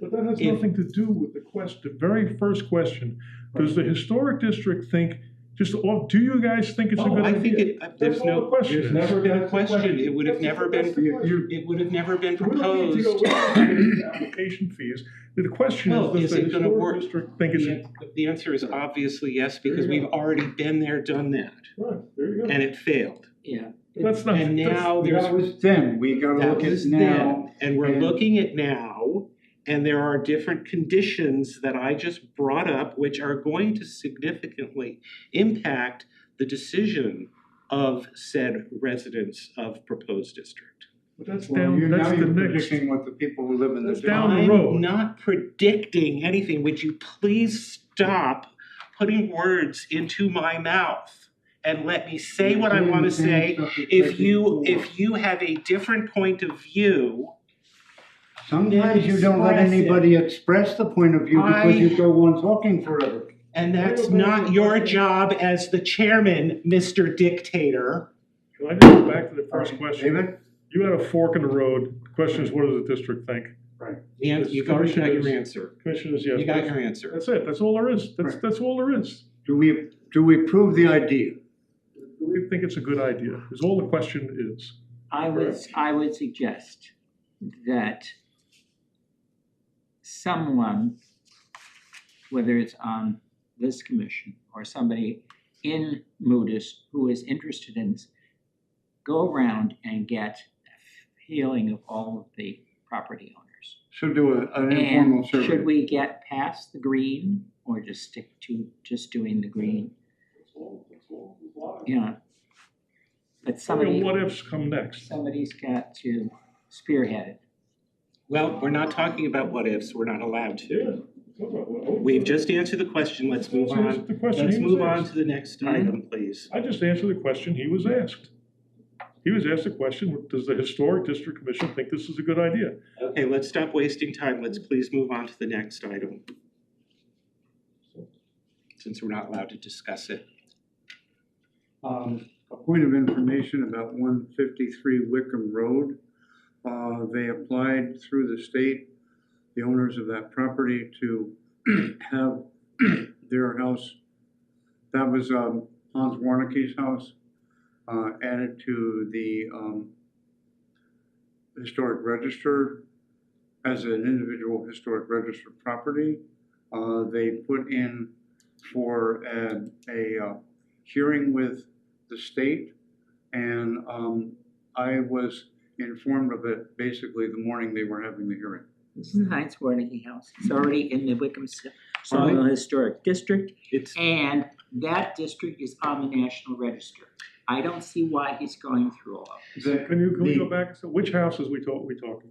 But that has If- nothing to do with the question, the very first question. Does the historic district think, do you guys think it's a good I idea? think it, That's there's all the no, question there's is. never been a That's the question, it would have That's- never that's been, the question. it would have never been We don't need to proposed. go into application fees. The question Well, is, is does the it gonna historic work? district think it's, The answer is obviously yes, because There you we've go. already been there, done that, right, there you go. and it failed. Yeah. That's not. And that's- now there's that was then, we gotta That look at was now. then, and we're and- looking at now, and there are different conditions that I just brought up, which are going to significantly impact the decision of said residents of proposed district. But that's Well, down, now that's you're the next. predicting what the people who live in the That's district. down the road. I'm not predicting anything, would you please stop putting words into my mouth and let me say what I wanna say? If you have a different point of view, Sometimes you don't let Express it. anybody express the point of view because you go on talking forever. and that's not your job as the chairman, Mr. Dictator. Can I just go back to the first question? David? You had a fork in the road. The question is, what does the district think? And you've already got your answer. Commission is yes. You got your answer. That's it. That's all there is. That's all there is. Do we approve the idea? Do we think it's a good idea? Is all the question is. I would suggest that someone, whether it's on this commission or somebody in Moody's who is interested in this, go around and get a feeling of all of the property owners. So do an informal And survey. should we get past the green or just stick to just doing the green? Yeah. But somebody, What ifs come next? somebody's got to spearhead it. Well, we're not talking about what ifs, we're not allowed to. Yeah. We've just answered the question, let's move Let's answer on. the question Let's he was move on asked. to the next item, please. I just answered the question he was asked. He was asked the question, does the Historic District Commission think this is a good idea? Okay, let's stop wasting time, let's please move on to the next item. Since we're not allowed to discuss it. A point of information about 153 Wickham Road. They applied through the state, the owners of that property, to have their house, that was Hans Warnicke's house, added to the historic register as an individual historic registered property. They put in for a hearing with the state, and I was informed of it basically the morning they were having the hearing. This is the Heinz Warnicke House. It's already in the Wickham Pardon Soil Historic District, It's, and that district is on the National Register. I don't see why he's going through all of this. Can we go back? So which houses we talking?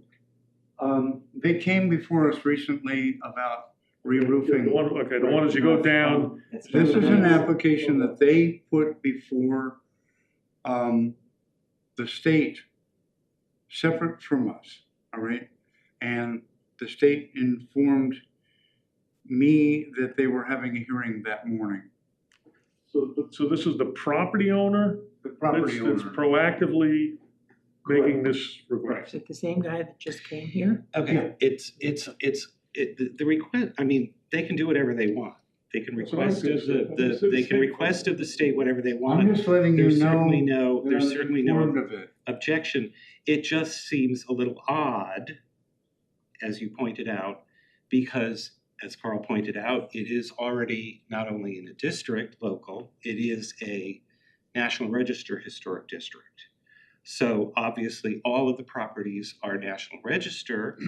They came before us recently about re-roofing. The one, okay, the one as you go down, That's This not is an nice. application that they put before, the state, separate from us, all right? And the state informed me that they were having a hearing that morning. so this is the property owner The property that's owner. proactively making this request. Is it the same guy that just came here? Okay, the request, I mean, they can do whatever they want. They can That's what I was request gonna of say. the, they can request of the state whatever they I'm want. just letting you There's know certainly no, that there's I'm certainly no informed of it. objection. It just seems a little odd, as you pointed out, because as Carl pointed out, it is already not only in a district local, it is a National Register Historic District. So obviously, all of the properties are National Register,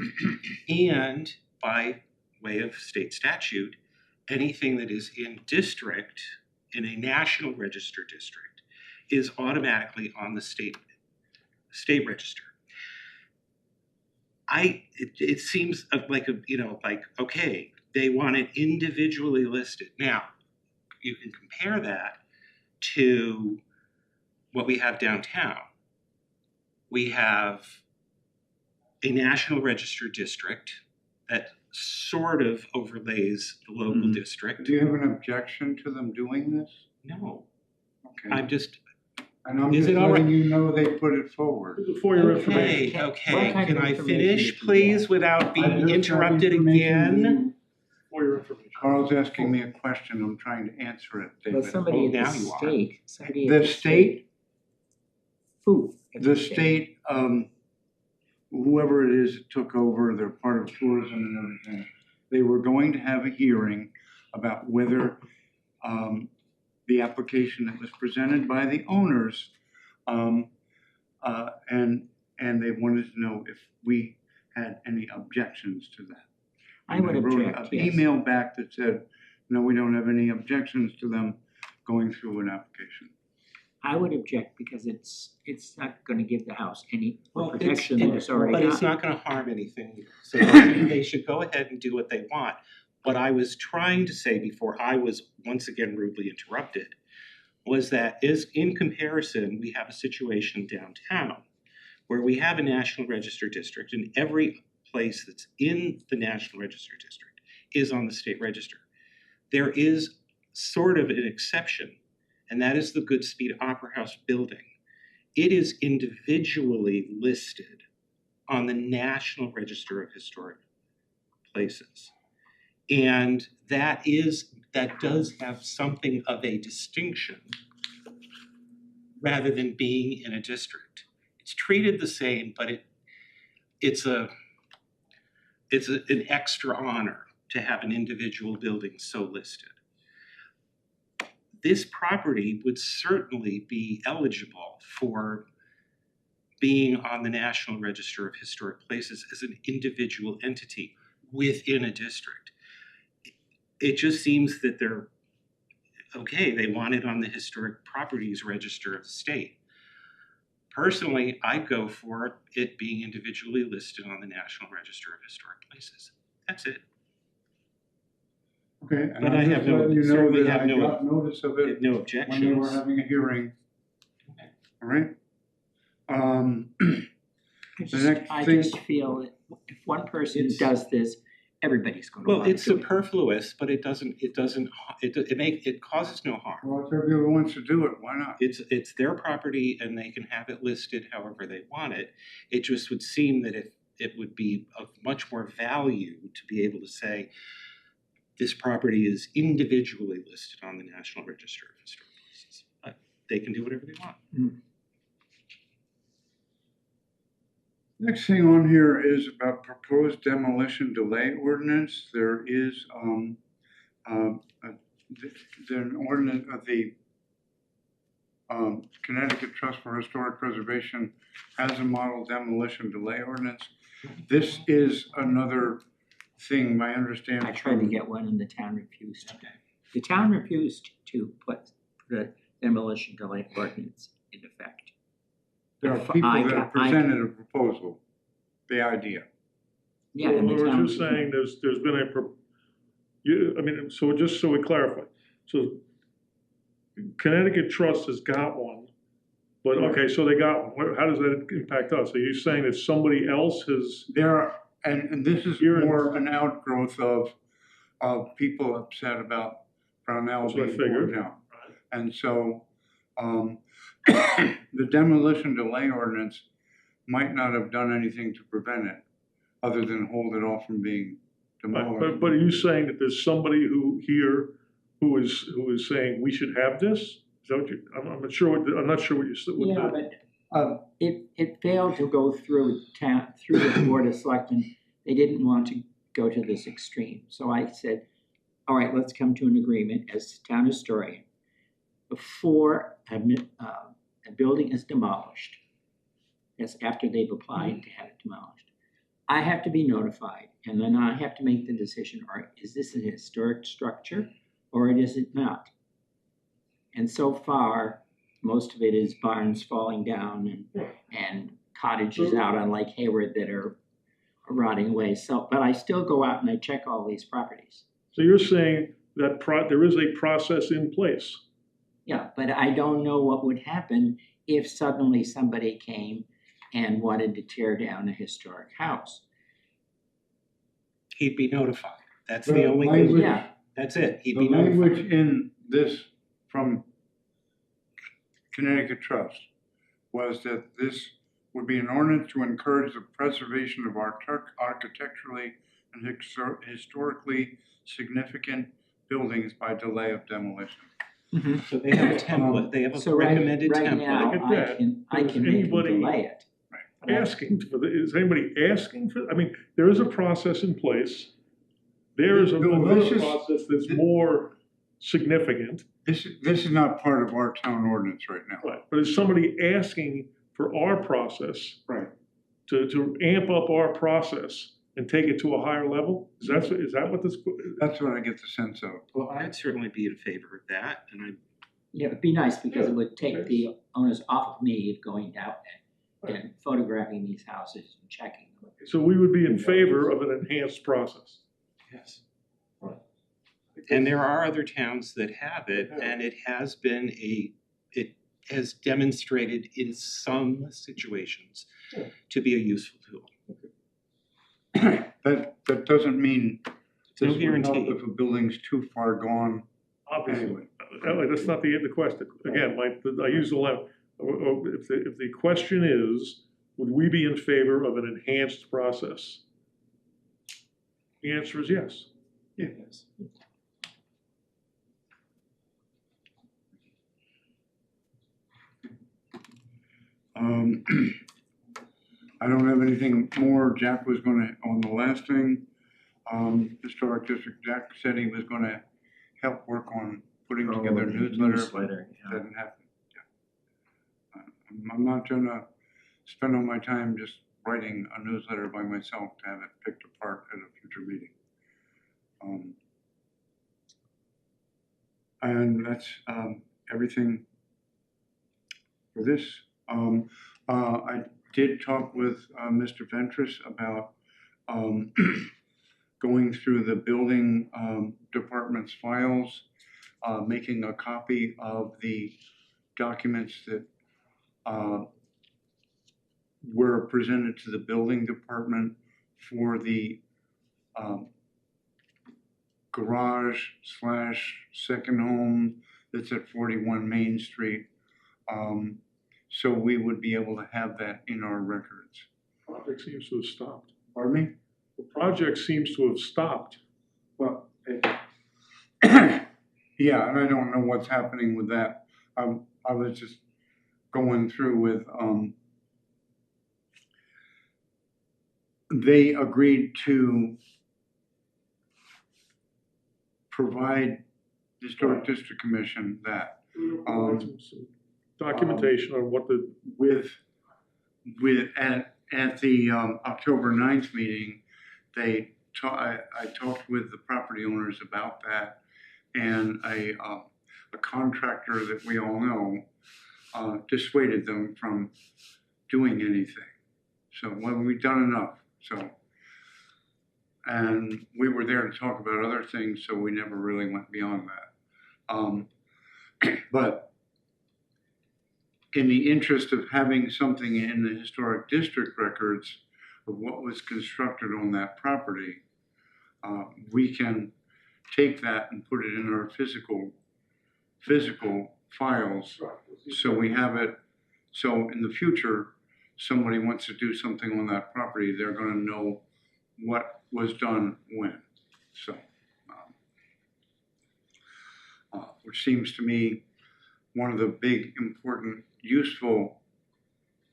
and by way of state statute, anything that is in district, in a National Register district, is automatically on the state register. It seems like okay, they want it individually listed. Now, you can compare that to what we have downtown. We have a National Register district that sort of overlays the local district. Do you have an objection to them doing this? No, Okay. I'm just, And I'm Is just it all right? letting you know they put it forward. For your information. okay, What kind can of I information finish, did you please, get? without I being just got interrupted information again? For your information. Carl's asking me a question, I'm trying to answer it, Well, David. somebody at now the you are. state, somebody at The the state, Who? at the state, whoever it is that took over, they're part of tourism and everything, they were going to have a hearing about whether the application that was presented by the owners, and they wanted to know if we had any objections to that. I would And wrote object, an yes. email back that said, no, we don't have any objections to them going through an application. I would object because it's not gonna give the house any Well, protection that it's already But got. it's not gonna harm anything, so they should go ahead and do what they want. What I was trying to say before I was once again rudely interrupted was that in comparison, we have a situation downtown where we have a National Register district, and every place that's in the National Register district is on the state register. There is sort of an exception, and that is the Goodspeed Opera House building. It is individually listed on the National Register of Historic Places. And that does have something of a distinction rather than being in a district. It's treated the same, but it's an extra honor to have an individual building so listed. This property would certainly be eligible for being on the National Register of Historic Places as an individual entity within a district. It just seems that they want it on the Historic Properties Register of the state. Personally, I'd go for it being individually listed on the National Register of Historic Places. That's it. Okay, and But I I'm have just no- letting you know certainly that have I no- got notice of it No when they were objections. having a hearing. All right? next I thing- just feel that if one person It's- does this, everybody's gonna Well, want to it's do it. superfluous, but it causes no harm. Well, if everyone wants to do it, why not? It's their property and they can have it listed however they want it. It just would seem that it would be of much more value to be able to say this property is individually listed on the National Register of Historic Places. But they can do whatever they want. Next thing on here is about proposed demolition delay ordinance. There is, an ordinance of the Connecticut Trust for Historic Preservation has a model demolition delay ordinance. This is another thing, my understanding. I tried to get one and the town refused. The town refused to put the demolition delay ordinance in effect. There are If people I that got- have presented a proposal, the idea. Yeah, and Well, the we're town. just saying there's been I mean, so just so we clarify, so Connecticut Trust has got one, but, okay, so they got one. How does that impact us? Are you saying that somebody else has, And this is Here in- more an outgrowth of people upset about Brownell That's what I being figured. torn down. And so, the demolition delay ordinance might not have done anything to prevent it, other than hold it off from being demolished. but are you saying that there's somebody who is saying we should have this? Is that what you, I'm not sure what, I'm not sure what you said. Yeah, but it failed to go through the Board of Selectmen. They didn't want to go to this extreme. So I said, all right, let's come to an agreement as town historian. Before a building is demolished, that's after they've applied to have it demolished, I have to be notified, and then I have to make the decision, all right, is this a historic structure or is it not? And so far, most of it is barns falling down and cottages out on Lake Hayward that are rotting away. So, but I still go out and I check all these properties. So you're saying that there is a process in place? Yeah, but I don't know what would happen if suddenly somebody came and wanted to tear down a historic house. He'd be notified. That's The the only thing. language- Yeah, That's it. He'd The be language notified. in this from Connecticut Trust was that this would be an ordinance to encourage the preservation of our architecturally and historically significant buildings by delay of demolition. So they have a template. They have a so right recommended now, template. Look at I that. can Does make them anybody- delay it. Asking for is anybody asking for, I mean, there is a process in place. There is another process that's more significant, This is not part of our town ordinance right now. right? But is somebody asking for our process Right. to amp up our process and take it to a higher level? Is that what this? That's what I get the sense of. Well, I'd certainly be in favor of that, and I Yeah, it'd be nice because it would take the onus off of me of going out and photographing these houses and checking them. So we would be in favor of an enhanced process. yes. And there are other towns that have it, and it has demonstrated in some situations to be a useful tool. That doesn't mean No this would help guarantee. if a building's too far gone. Obviously, Anyway. that's not the question. Again, I use the level. If the question is, would we be in favor of an enhanced process? The answer is yes. Yes. I don't have anything more. Jack was gonna, on the last thing, Historic District, Jack said he was gonna help work on putting together a newsletter. Doesn't happen. Yeah. I'm not gonna spend all my time just writing a newsletter by myself to have it picked apart at a future meeting. And that's everything for this. I did talk with Mr. Ventris about going through the building department's files, making a copy of the documents that were presented to the building department for the garage / second home that's at 41 Main Street. So we would be able to have that in our records. Project seems to have stopped. Pardon me? The project seems to have stopped. Well, yeah, and I don't know what's happening with that. I was just going through with, they agreed to provide the Historic District Commission that Some documentation on what the, with at the October 9th meeting, I talked with the property owners about that, and a contractor that we all know dissuaded them from doing anything. So, well, we've done enough. So, And we were there to talk about other things, so we never really went beyond that. But in the interest of having something in the historic district records of what was constructed on that property, we can take that and put it in our physical files. So we have it, so in the future, somebody wants to do something on that property, they're gonna know what was done when. So, which seems to me one of the big, important, useful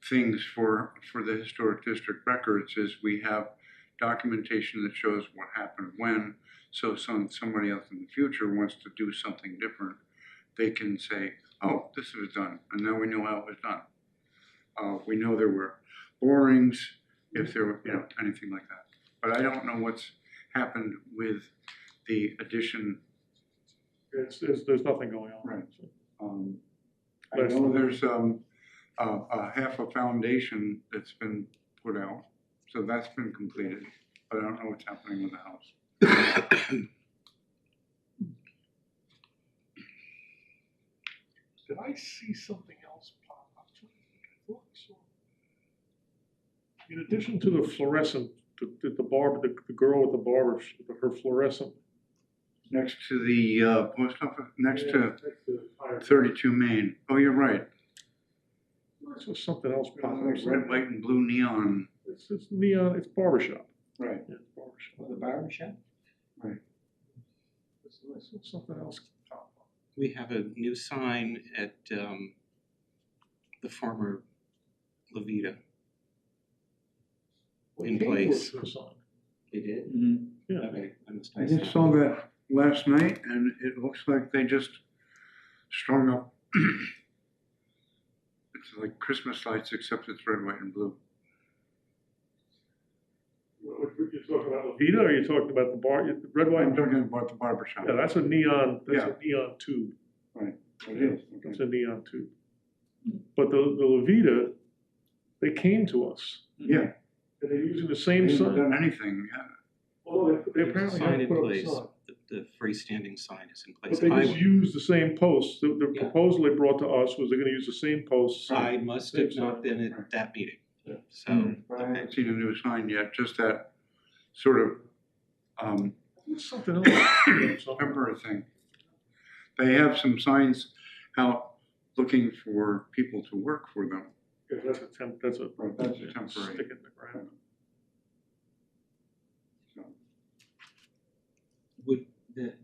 things for the historic district records is we have documentation that shows what happened when, so somebody else in the future wants to do something different, they can say, oh, this was done, and now we know how it was done. We know there were borings, if there were, anything like that. But I don't know what's happened with the addition. There's nothing going on. Right. I know there's a half a foundation that's been put out, so that's been completed, but I don't know what's happening with the house. Did I see something else pop up? I thought I saw. In addition to the fluorescent, the girl with the barber, her fluorescent. Next to the post office, next to 32 Main. Oh, you're right. I saw something else pop up. Red, white, and blue neon. It's neon, it's barbershop. Right. Yeah, it's barbershop. For the barber shop? Right. I saw something else pop up. We have a new sign at the former La Vida in place. They did? Yeah. Okay, I must I have just saw that last night, and it looks like they just strung up. It's like Christmas lights, except it's red, white, and blue. You're talking about La Vida, or are you talking about the red, white? I'm talking about the barber shop. Yeah, that's a neon tube. Right, it is. It's a neon tube. But the La Vida, they came to us, Yeah. and they're using the They same haven't sign. done anything, yeah. Well, they There's a apparently sign have in put up a place. sign. The freestanding sign is in But place. they just used the same posts. The Yeah. proposal they brought to us was they're gonna use the same posts. I must have Same not sign. been at that meeting. Yeah. So, But I haven't seen a new sign yet, just that sort of There's something else. temporary thing. They have some signs out looking for people to work for them. Yeah, that's a That's a temporary. Stick it in the ground. So, would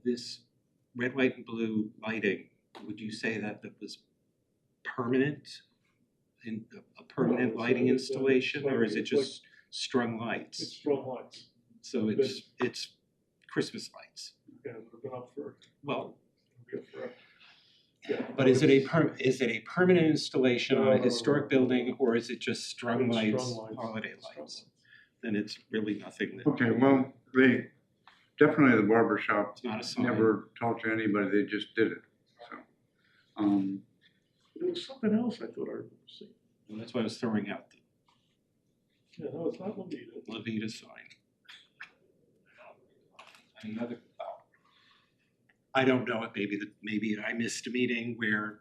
this red, white, and blue lighting, would you say that was permanent? In a permanent No, lighting it's installation, or is it it's like- just strung It's lights? strong lights. So it's Christmas lights. Yeah, they've been up for, Well, be up forever. Yeah. but is it a permanent installation on a No. historic building, or is it just strung It's lights, strung lights. holiday Strung lights? Then it's really nothing that, okay, well, they, definitely the barber shop it's not a sign. never talked to anybody, they just did it, so. There was something else I thought I remember seeing. And that's why I was throwing out the Yeah, no, it's not La Vida. La Vida sign. Another, I don't know, maybe I missed a meeting where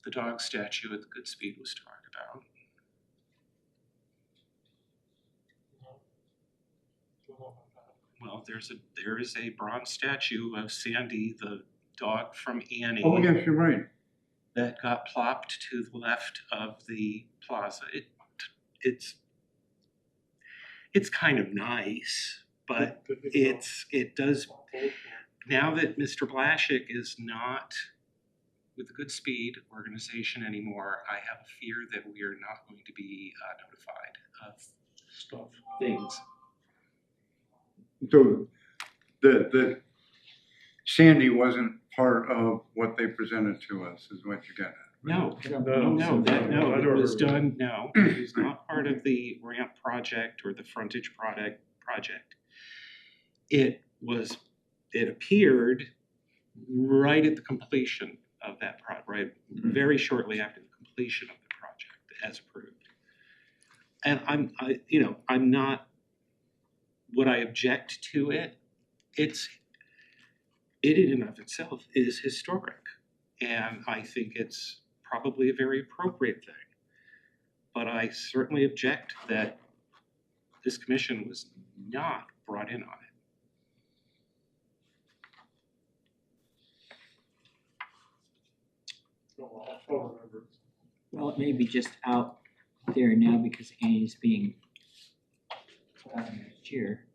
the dog statue at the Goodspeed was talked about. Well, there is a bronze statue of Sandy, the dog from Annie. Oh, yes, you're right. That got plopped to the left of the plaza. It's kind of nice, but it does, now that Mr. Blashick is not with the Goodspeed organization anymore, I have a fear that we are not going to be notified of Stuff. things. So the Sandy wasn't part of what they presented to us, is what you got. No, No, it was done, no, it was not part of the ramp project or the frontage project. It appeared right at the completion of that right, very shortly after the completion of the project as approved. And I'm not would I object to it? It in and of itself is historic, and I think it's probably a very appropriate thing. But I certainly object that this commission was not brought in on it. So I'll follow member. Well, it may be just out there now because Annie's being next year.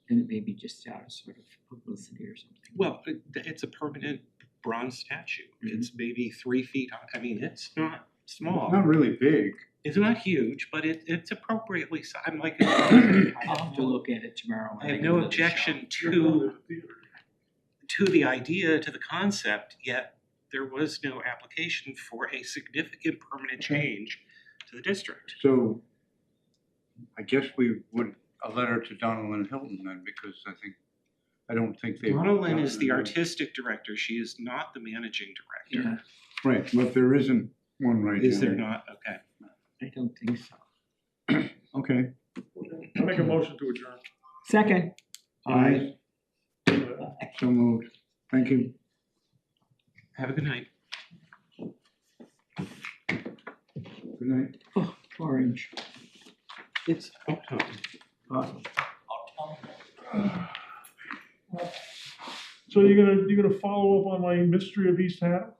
And it may be just out of sort of publicity or something. Well, it's a permanent bronze statue. It's maybe 3 feet high. I mean, it's not small. Not really big. It's not huge, but it's appropriately sized. I'm like, I'll have to look at it tomorrow. when I have go no to the objection You're going to to the theater. the idea, to the concept, yet there was no application for a significant permanent change to the district. So I guess we would, a letter to Donald Hilton then, because I don't think they. Donna Lynn is the artistic director. She is not the managing show. director. Yeah, Right, but there isn't one right now. Is there not? Okay. I don't think so. Okay. I make a motion to adjourn. Second. Aye. So moved. Thank you. Have a good night. Good night. Oh, orange. It's So you're gonna follow up on my mystery of East Haddam?